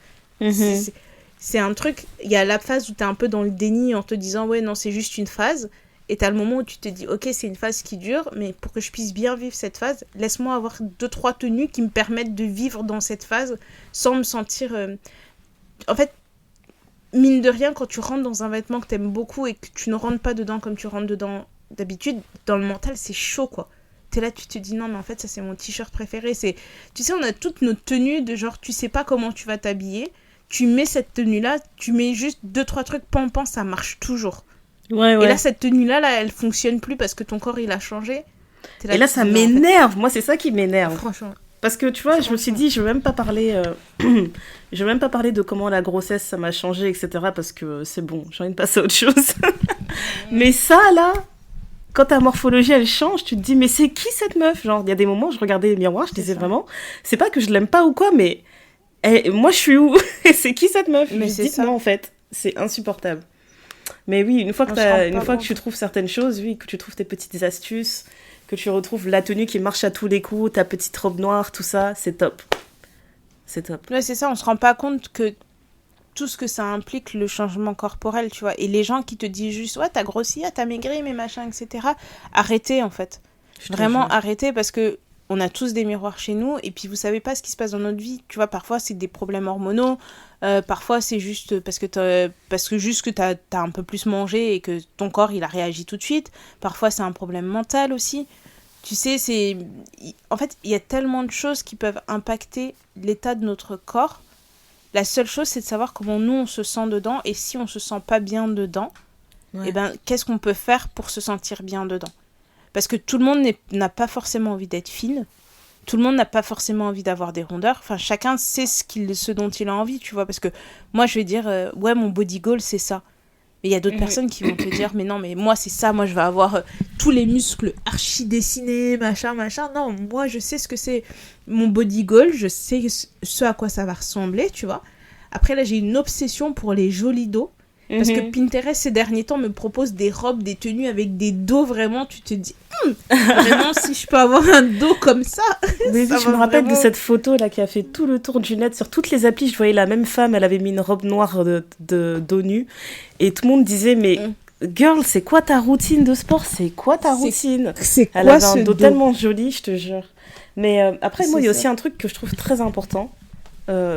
Speaker 1: c'est un truc, il y a la phase où t'es un peu dans le déni en te disant, ouais, non, c'est juste une phase, et t'as le moment où tu te dis, ok, c'est une phase qui dure, mais pour que je puisse bien vivre cette phase, laisse-moi avoir 2-3 tenues qui me permettent de vivre dans cette phase, sans me sentir... En fait, mine de rien, quand tu rentres dans un vêtement que t'aimes beaucoup et que tu ne rentres pas dedans comme tu rentres dedans d'habitude, dans le mental, c'est chaud, quoi. T'es là, tu te dis, non, mais en fait, ça, c'est mon t-shirt préféré. Tu sais, on a toutes nos tenues de genre, tu sais pas comment tu vas t'habiller. Tu mets cette tenue-là, tu mets juste 2-3 trucs, pan, ça marche toujours.
Speaker 2: Ouais.
Speaker 1: Et là, cette tenue-là, elle fonctionne plus parce que ton corps, il a changé.
Speaker 2: Et là, ça m'énerve. Moi, c'est ça qui m'énerve.
Speaker 1: Franchement.
Speaker 2: Parce que tu vois, je me suis dit, je vais même pas parler de comment la grossesse ça m'a changé, etc. Parce que c'est bon, j'ai envie de passer à autre chose. Mais ça là, quand ta morphologie elle change, tu te dis mais c'est qui cette meuf ? Genre il y a des moments où je regardais les miroirs, je disais vraiment, c'est pas que je l'aime pas ou quoi, mais moi je suis où ? C'est qui cette meuf ? Mais dites-moi en fait, c'est insupportable. Mais oui, une fois que tu trouves certaines choses, oui, que tu trouves tes petites astuces, que tu retrouves la tenue qui marche à tous les coups, ta petite robe noire, tout ça, c'est top. C'est top.
Speaker 1: Ouais, c'est ça, on se rend pas compte que tout ce que ça implique, le changement corporel, tu vois. Et les gens qui te disent juste, ouais, t'as grossi, t'as maigri, mais machin, etc. Arrêtez, en fait. Vraiment, arrêtez, parce que on a tous des miroirs chez nous, et puis vous savez pas ce qui se passe dans notre vie. Tu vois, parfois, c'est des problèmes hormonaux, parfois, c'est juste parce que t'as un peu plus mangé et que ton corps, il a réagi tout de suite. Parfois, c'est un problème mental aussi. Tu sais, en fait, il y a tellement de choses qui peuvent impacter l'état de notre corps. La seule chose, c'est de savoir comment nous, on se sent dedans. Et si on se sent pas bien dedans, eh ben, qu'est-ce qu'on peut faire pour se sentir bien dedans ? Parce que tout le monde n'a pas forcément envie d'être fine. tout le monde n'a pas forcément envie d'avoir des rondeurs. Enfin, chacun sait ce dont il a envie, tu vois. Parce que moi, je vais dire, ouais, mon body goal, c'est ça. Mais il y a d'autres personnes qui vont te dire, mais non, mais moi, c'est ça. Moi, je vais avoir tous les muscles archi dessinés, machin. Non, moi, je sais ce que c'est mon body goal. Je sais ce à quoi ça va ressembler, tu vois. Après, là, j'ai une obsession pour les jolis dos. Parce que Pinterest, ces derniers temps, me propose des robes, des tenues avec des dos, vraiment, tu te dis, vraiment, si je peux avoir un dos comme ça.
Speaker 2: Mais oui, je me rappelle de cette photo-là qui a fait tout le tour du net. Sur toutes les applis, je voyais la même femme, elle avait mis une robe noire de dos nu. Et tout le monde disait, mais girl, c'est quoi ta routine de sport ? C'est quoi ta routine ? Elle avait un dos tellement joli, je te jure. Mais après, moi, il y a aussi un truc que je trouve très important.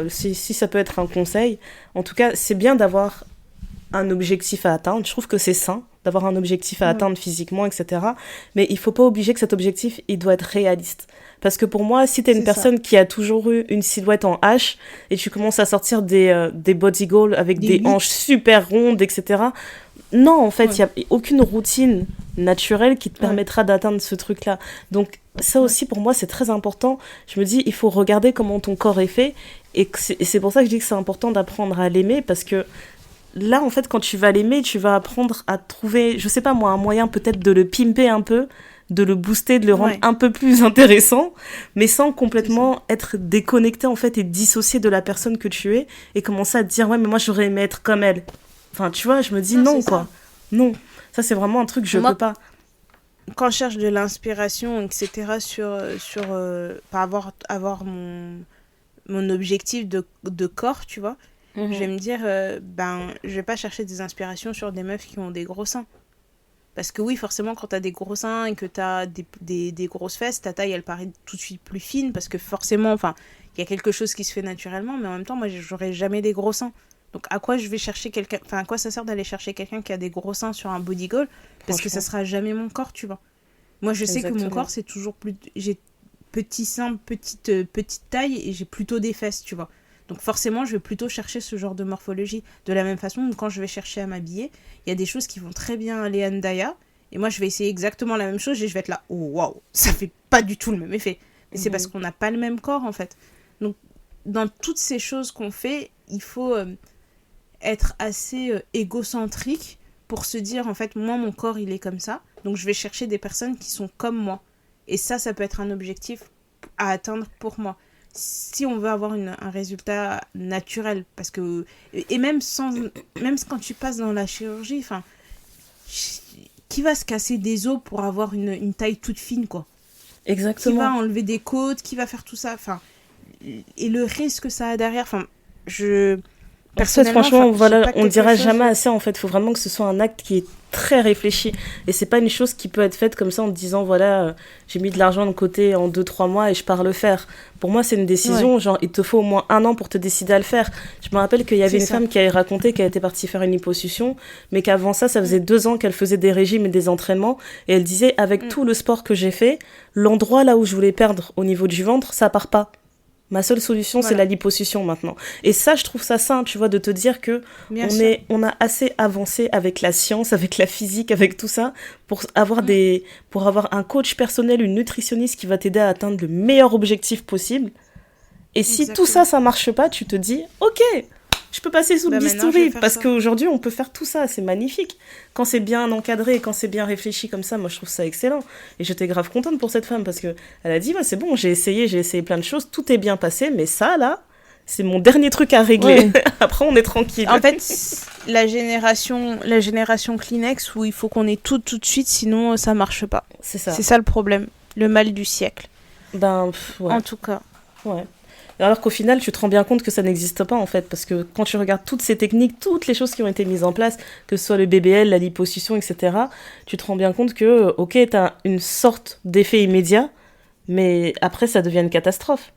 Speaker 2: Si ça peut être un conseil, en tout cas, c'est bien d'avoir un objectif à atteindre. Je trouve que c'est sain d'avoir un objectif à atteindre physiquement, etc. Mais il faut pas obliger que cet objectif, il doit être réaliste. Parce que pour moi, si t'es une personne qui a toujours eu une silhouette en H et tu commences à sortir des body goals avec des hanches super rondes, etc. Non, en fait, il y a aucune routine naturelle qui te permettra d'atteindre ce truc-là. Donc, ça aussi, pour moi, c'est très important. Je me dis, il faut regarder comment ton corps est fait. Et c'est pour ça que je dis que c'est important d'apprendre à l'aimer, parce que là, en fait, quand tu vas l'aimer, tu vas apprendre à trouver, je sais pas moi, un moyen peut-être de le pimper un peu, de le booster, de le rendre un peu plus intéressant, mais sans complètement être déconnecté, en fait, et dissocié de la personne que tu es, et commencer à te dire, ouais, mais moi, j'aurais aimé être comme elle. Enfin, tu vois, je me dis non, quoi. Non. Ça, c'est vraiment un truc que je peux pas.
Speaker 1: Quand je cherche de l'inspiration, etc., avoir mon objectif de corps, tu vois, je vais me dire, je vais pas chercher des inspirations sur des meufs qui ont des gros seins. Parce que oui, forcément, quand t'as des gros seins et que t'as des grosses fesses, ta taille, elle paraît tout de suite plus fine, parce que forcément, enfin, il y a quelque chose qui se fait naturellement, mais en même temps, moi, j'aurais jamais des gros seins. Donc, à quoi je vais chercher quelqu'un... Enfin, à quoi ça sert d'aller chercher quelqu'un qui a des gros seins sur un body goal ? Parce que ça sera jamais mon corps, tu vois. Moi, je sais que mon corps, c'est toujours plus... J'ai petit sein, petite taille, et j'ai plutôt des fesses, tu vois. Donc forcément, je vais plutôt chercher ce genre de morphologie. De la même façon, quand je vais chercher à m'habiller, il y a des choses qui vont très bien aller à Ndaya, et moi, je vais essayer exactement la même chose, et je vais être là, oh, waouh, ça fait pas du tout le même effet. Et c'est parce qu'on n'a pas le même corps, en fait. Donc, dans toutes ces choses qu'on fait, il faut être assez égocentrique pour se dire, en fait, moi, mon corps, il est comme ça, donc je vais chercher des personnes qui sont comme moi. Et ça peut être un objectif à atteindre pour moi. Si on veut avoir un résultat naturel, parce que... Et même quand tu passes dans la chirurgie, enfin... Qui va se casser des os pour avoir une taille toute fine, quoi ?
Speaker 2: Exactement.
Speaker 1: Qui va enlever des côtes, qui va faire tout ça, enfin... Et le risque que ça a derrière, enfin...
Speaker 2: Personnellement, franchement, voilà, on ne dira jamais assez, en fait. Il faut vraiment que ce soit un acte qui est très réfléchi. Et c'est pas une chose qui peut être faite comme ça en te disant, voilà, j'ai mis de l'argent de côté en 2-3 mois et je pars le faire. Pour moi, c'est une décision, genre, il te faut au moins 1 an pour te décider à le faire. Je me rappelle qu'il y avait une femme qui avait raconté qu'elle était partie faire une liposuction, mais qu'avant ça faisait 2 ans qu'elle faisait des régimes et des entraînements. Et elle disait, avec tout le sport que j'ai fait, l'endroit là où je voulais perdre au niveau du ventre, ça part pas. Ma seule solution, c'est la liposuction maintenant. Et ça, je trouve ça sain, tu vois, de te dire que on a assez avancé avec la science, avec la physique, avec tout ça, pour avoir un coach personnel, une nutritionniste qui va t'aider à atteindre le meilleur objectif possible. Et si tout ça, ça marche pas, tu te dis, ok, je peux passer sous le bistouri, parce qu'aujourd'hui, on peut faire tout ça, c'est magnifique. Quand c'est bien encadré, quand c'est bien réfléchi comme ça, moi, je trouve ça excellent. Et j'étais grave contente pour cette femme, parce que elle a dit, c'est bon, j'ai essayé plein de choses, tout est bien passé, mais ça, là, c'est mon dernier truc à régler. Ouais. Après, on est tranquille.
Speaker 1: En fait, la génération Kleenex, où il faut qu'on ait tout de suite, sinon ça marche pas.
Speaker 2: C'est ça.
Speaker 1: C'est ça le problème, le mal du siècle.
Speaker 2: Ouais.
Speaker 1: En tout cas.
Speaker 2: Ouais. Alors qu'au final, tu te rends bien compte que ça n'existe pas, en fait, parce que quand tu regardes toutes ces techniques, toutes les choses qui ont été mises en place, que ce soit le BBL, la liposuction, etc., tu te rends bien compte que, ok, t'as une sorte d'effet immédiat, mais après, ça devient une catastrophe.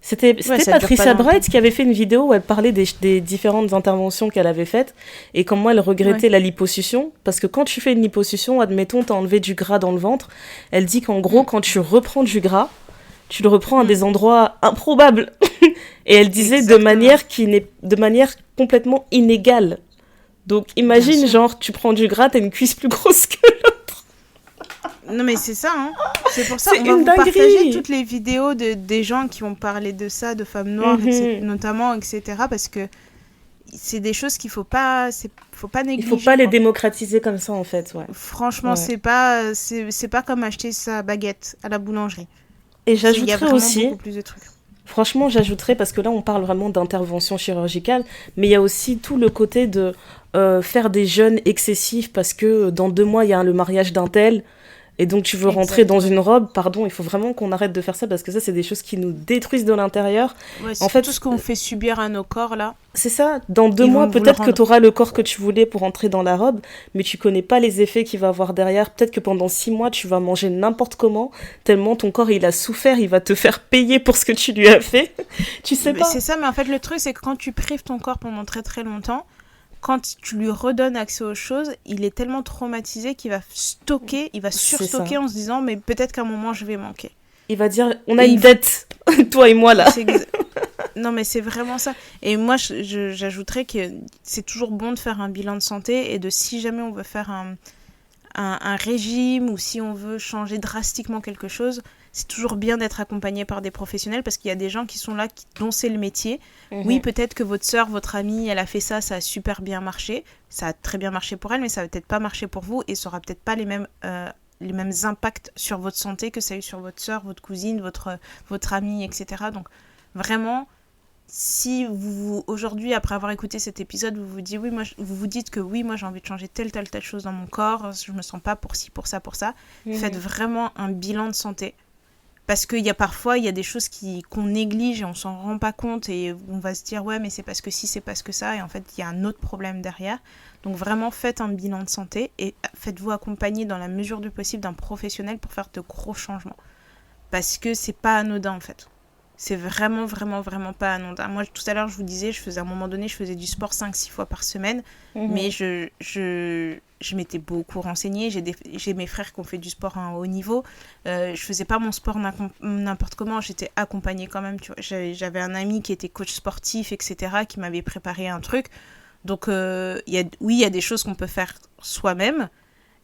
Speaker 2: C'était Patricia Bright qui avait fait une vidéo où elle parlait des différentes interventions qu'elle avait faites, et comment elle regrettait la liposuction, parce que quand tu fais une liposuction, admettons, t'as enlevé du gras dans le ventre, elle dit qu'en gros, quand tu reprends du gras, tu le reprends à des endroits improbables. Et elle disait de manière complètement inégale. Donc imagine, genre, tu prends du gras, t'as une cuisse plus grosse que l'autre.
Speaker 1: Non, mais c'est ça, hein. C'est pour ça qu'on va vous partager toutes les vidéos des gens qui ont parlé de ça, de femmes noires, notamment, etc. Parce que c'est des choses qu'il faut pas négliger.
Speaker 2: Il faut pas les démocratiser comme ça, en fait, ouais.
Speaker 1: Franchement, c'est pas comme acheter sa baguette à la boulangerie.
Speaker 2: Et j'ajouterais aussi...
Speaker 1: beaucoup plus de trucs.
Speaker 2: Franchement, j'ajouterais, parce que là, on parle vraiment d'intervention chirurgicale, mais il y a aussi tout le côté de faire des jeûnes excessifs parce que dans 2 mois, il y a le mariage d'un tel, et donc tu veux rentrer dans une robe. Pardon, il faut vraiment qu'on arrête de faire ça, parce que ça, c'est des choses qui nous détruisent de l'intérieur.
Speaker 1: Ouais, en fait, tout ce qu'on fait subir à nos corps, là.
Speaker 2: C'est ça. Dans 2 mois, peut-être que tu auras le corps que tu voulais pour entrer dans la robe, mais tu connais pas les effets qu'il va avoir derrière. Peut-être que pendant 6 mois, tu vas manger n'importe comment, tellement ton corps, il a souffert, il va te faire payer pour ce que tu lui as fait. Tu sais pas.
Speaker 1: C'est ça, mais en fait, le truc, c'est que quand tu prives ton corps pendant très très longtemps, quand tu lui redonnes accès aux choses, il est tellement traumatisé qu'il va stocker, il va surstocker en se disant, mais peut-être qu'à un moment, je vais manquer.
Speaker 2: Il va dire, on a une dette, toi et moi, là.
Speaker 1: Non, mais c'est vraiment ça. Et moi, j'ajouterais que c'est toujours bon de faire un bilan de santé et si jamais on veut faire un régime ou si on veut changer drastiquement quelque chose, c'est toujours bien d'être accompagné par des professionnels parce qu'il y a des gens qui sont là, dont c'est le métier. Oui, peut-être que votre sœur, votre amie, elle a fait ça, ça a super bien marché. Ça a très bien marché pour elle, mais ça va peut-être pas marcher pour vous et ça aura peut-être pas les mêmes impacts sur votre santé que ça a eu sur votre sœur, votre cousine, votre amie, etc. Donc, vraiment... Si vous, aujourd'hui, après avoir écouté cet épisode, vous vous dites que oui, moi j'ai envie de changer telle chose dans mon corps, je me sens pas pour ci, pour ça, faites vraiment un bilan de santé. Parce qu'il y a parfois, il y a des choses qu'on néglige et on s'en rend pas compte et on va se dire ouais, mais c'est parce que si, c'est parce que ça, et en fait, il y a un autre problème derrière. Donc vraiment, faites un bilan de santé et faites-vous accompagner dans la mesure du possible d'un professionnel pour faire de gros changements. Parce que c'est pas anodin en fait. C'est vraiment, vraiment, vraiment pas anodin. Moi, tout à l'heure, je vous disais, à un moment donné, je faisais du sport 5-6 fois par semaine. Mais je m'étais beaucoup renseignée. J'ai mes frères qui ont fait du sport à un haut niveau. Je faisais pas mon sport n'importe comment. J'étais accompagnée quand même. Tu vois. J'avais un ami qui était coach sportif, etc., qui m'avait préparé un truc. Donc, il y a des choses qu'on peut faire soi-même.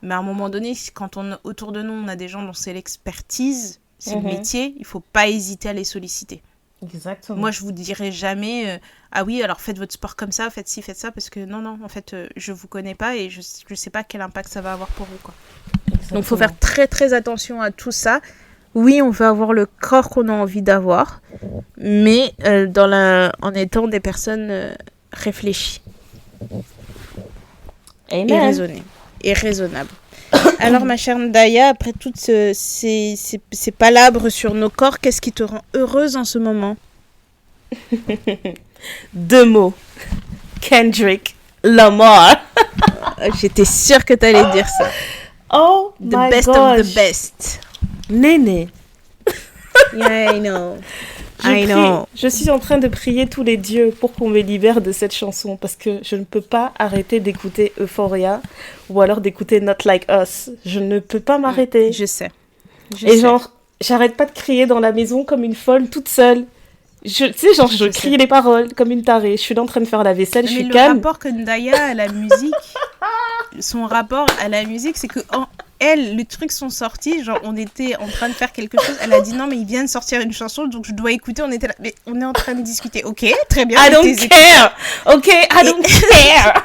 Speaker 1: Mais à un moment donné, quand autour de nous, on a des gens dont c'est l'expertise... C'est le métier, il ne faut pas hésiter à les solliciter.
Speaker 2: Exactement.
Speaker 1: Moi, je ne vous dirai jamais, ah oui, alors faites votre sport comme ça, faites ci, faites ça, parce que non, en fait, je ne vous connais pas et je ne sais pas quel impact ça va avoir pour vous, quoi. Donc, il faut faire très, très attention à tout ça. Oui, on veut avoir le corps qu'on a envie d'avoir, mais en étant des personnes réfléchies.
Speaker 2: Amen.
Speaker 1: Et raisonnées. Et raisonnables. Alors, ma chère Ndaya, après toutes ces palabres sur nos corps, qu'est-ce qui te rend heureuse en ce moment?
Speaker 2: 2 mots. Kendrick Lamar.
Speaker 1: J'étais sûre que tu allais dire ça.
Speaker 2: Oh my gosh.
Speaker 1: The best of the best.
Speaker 2: Néné.
Speaker 1: Yeah, I know.
Speaker 2: Je suis en train de prier tous les dieux pour qu'on me libère de cette chanson parce que je ne peux pas arrêter d'écouter Euphoria ou alors d'écouter Not Like Us. Je ne peux pas m'arrêter.
Speaker 1: Je sais.
Speaker 2: Genre, j'arrête pas de crier dans la maison comme une folle toute seule. Je crie les paroles comme une tarée. Je suis là en train de faire la vaisselle, je suis calme.
Speaker 1: Le rapport que Ndaya a la musique, son rapport à la musique, c'est que les trucs sont sortis, genre on était en train de faire quelque chose, elle a dit non mais il vient de sortir une chanson donc je dois écouter, on était là, mais on est en train de discuter, ok, très bien.
Speaker 2: I don't care, ok, I don't care.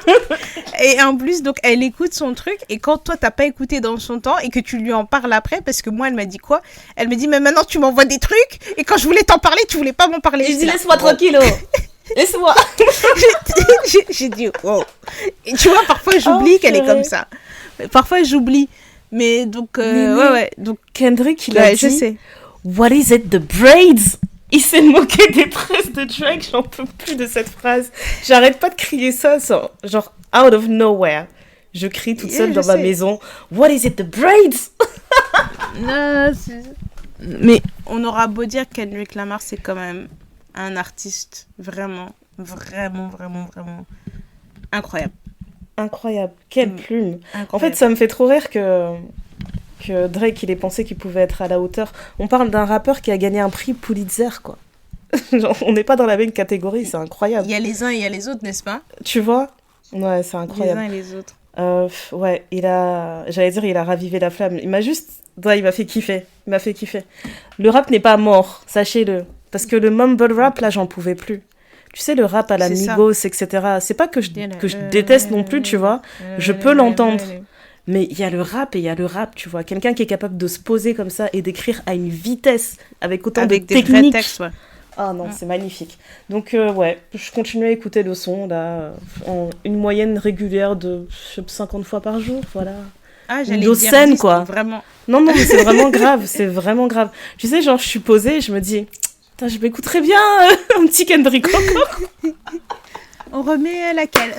Speaker 1: Et en plus, donc elle écoute son truc et quand toi t'as pas écouté dans son temps et que tu lui en parles après, parce que moi elle m'a dit quoi? Elle me dit mais maintenant tu m'envoies des trucs et quand je voulais t'en parler, tu voulais pas m'en parler.
Speaker 2: Je dis laisse-moi tranquille. Laisse-moi.
Speaker 1: J'ai dit wow. Et tu vois, parfois j'oublie qu'elle est comme ça. Parfois j'oublie. Mais donc, ouais. Donc,
Speaker 2: Kendrick, il a dit,
Speaker 1: je sais.
Speaker 2: What is it, the braids? Il s'est moqué des tresses de Drake, j'en peux plus de cette phrase. J'arrête pas de crier ça, genre, out of nowhere. Je crie toute seule dans ma maison. What is it, the braids?
Speaker 1: Non, mais on aura beau dire que Kendrick Lamar, c'est quand même un artiste vraiment, vraiment, vraiment, vraiment incroyable.
Speaker 2: Incroyable, quelle plume. Incroyable. En fait, ça me fait trop rire que Drake, il ait pensé qu'il pouvait être à la hauteur. On parle d'un rappeur qui a gagné un prix Pulitzer, quoi. Genre, on n'est pas dans la même catégorie, c'est incroyable.
Speaker 1: Il y a les uns et il y a les autres, n'est-ce pas?
Speaker 2: Tu vois? Ouais, c'est incroyable.
Speaker 1: Les uns et les autres.
Speaker 2: Ouais, j'allais dire, il a ravivé la flamme. Il m'a fait kiffer. Il m'a fait kiffer. Le rap n'est pas mort, sachez-le. Parce que le mumble rap, là, j'en pouvais plus. Tu sais, le rap à la Migos, etc. C'est pas que je déteste non plus, tu vois. Je peux l'entendre. Mais il y a le rap et il y a le rap, tu vois. Quelqu'un qui est capable de se poser comme ça et d'écrire à une vitesse, avec autant de techniques. Avec des vrais textes, ouais. Ah non, c'est magnifique. Donc, ouais, je continue à écouter le son, là, en une moyenne régulière de 50 fois par jour, voilà.
Speaker 1: Ah, j'allais dire scène,
Speaker 2: quoi.
Speaker 1: Vraiment...
Speaker 2: Non, mais c'est vraiment grave, c'est vraiment grave. Tu sais, genre, je suis posée, je me dis, putain, je m'écouterais bien un petit Kendrick encore.
Speaker 1: On remet laquelle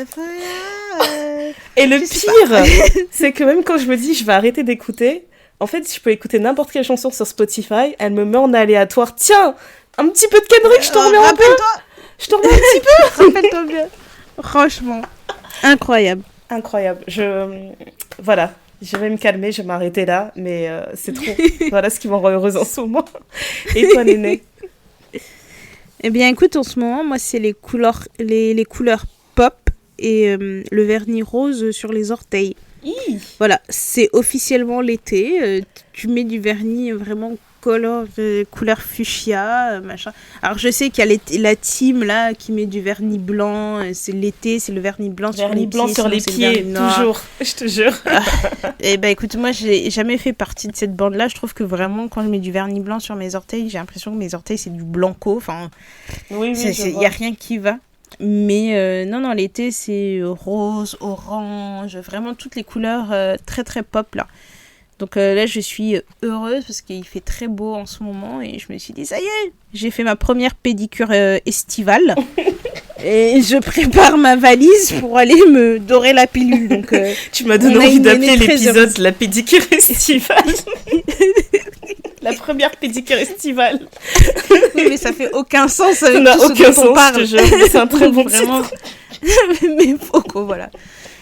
Speaker 2: Et le pire, c'est que même quand je me dis, je vais arrêter d'écouter, en fait, je peux écouter n'importe quelle chanson sur Spotify, elle me met en aléatoire. Tiens, un petit peu de Kendrick, je t'en remets un peu. Je t'en remets un petit peu.
Speaker 1: Rappelle-toi bien. Franchement, incroyable.
Speaker 2: Incroyable. Voilà, je vais me calmer, je vais m'arrêter là, mais c'est trop. Voilà ce qui me rend heureuse en ce moment. Et toi, Néné?
Speaker 1: Eh bien, écoute, en ce moment, moi, c'est les couleurs pop et le vernis rose sur les orteils. Voilà, c'est officiellement l'été. Tu mets du vernis vraiment couleur fuchsia, machin. Alors, je sais qu'il y a la team là qui met du vernis blanc. C'est l'été, c'est le vernis blanc sur les pieds.
Speaker 2: Vernis blanc sur les pieds, toujours, je te jure.
Speaker 1: Eh ben, écoute, moi, j'ai jamais fait partie de cette bande-là. Je trouve que vraiment, quand je mets du vernis blanc sur mes orteils, j'ai l'impression que mes orteils, c'est du blanco. Enfin,
Speaker 2: oui,
Speaker 1: il n'y a rien qui va. Mais non, l'été, c'est rose, orange, vraiment toutes les couleurs très, très pop, là. Donc là, je suis heureuse parce qu'il fait très beau en ce moment et je me suis dit, ça y est, j'ai fait ma première pédicure estivale et je prépare ma valise pour aller me dorer la pilule. Donc,
Speaker 2: tu m'as donné envie d'appeler l'épisode la pédicure estivale. La première pédicure estivale.
Speaker 1: Oui, mais ça fait aucun sens avec
Speaker 2: ça n'a
Speaker 1: tout
Speaker 2: aucun
Speaker 1: ce dont on parle.
Speaker 2: Je te jure, c'est un très bon
Speaker 1: vraiment. Mais beaucoup, voilà.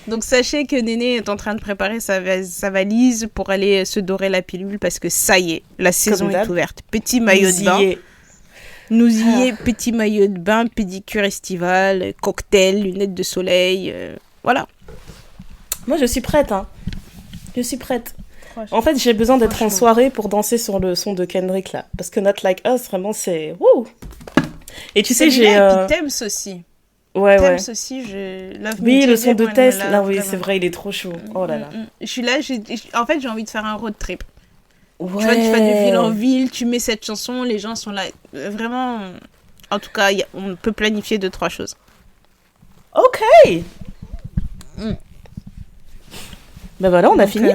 Speaker 1: Donc sachez que Néné est en train de préparer sa valise pour aller se dorer la pilule parce que ça y est, la saison est ouverte. Petit maillot de bain. Nous y est, petit maillot de bain, pédicure estivale, cocktail, lunettes de soleil, voilà.
Speaker 2: Moi je suis prête, hein. Je suis prête. En fait, j'ai besoin d'être en soirée pour danser sur le son de Kendrick là, parce que Not Like Us, vraiment c'est wouh. Et tu sais, j'ai
Speaker 1: et puis Thames aussi.
Speaker 2: Ouais.
Speaker 1: aussi,
Speaker 2: oui, le son de Tess, là, oui, c'est vrai, il est trop chaud. Oh là là.
Speaker 1: Je suis là, en fait, j'ai envie de faire un road trip. Ouais. Tu vois, tu vas de ville en ville, tu mets cette chanson, les gens sont là. Vraiment, en tout cas, on peut planifier 2-3 choses.
Speaker 2: Ok. Ben voilà, on a fini.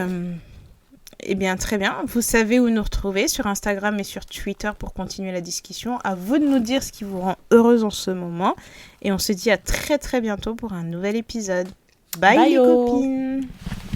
Speaker 1: Eh bien, très bien. Vous savez où nous retrouver sur Instagram et sur Twitter pour continuer la discussion. À vous de nous dire ce qui vous rend heureuse en ce moment. Et on se dit à très très bientôt pour un nouvel épisode. Bye les copines.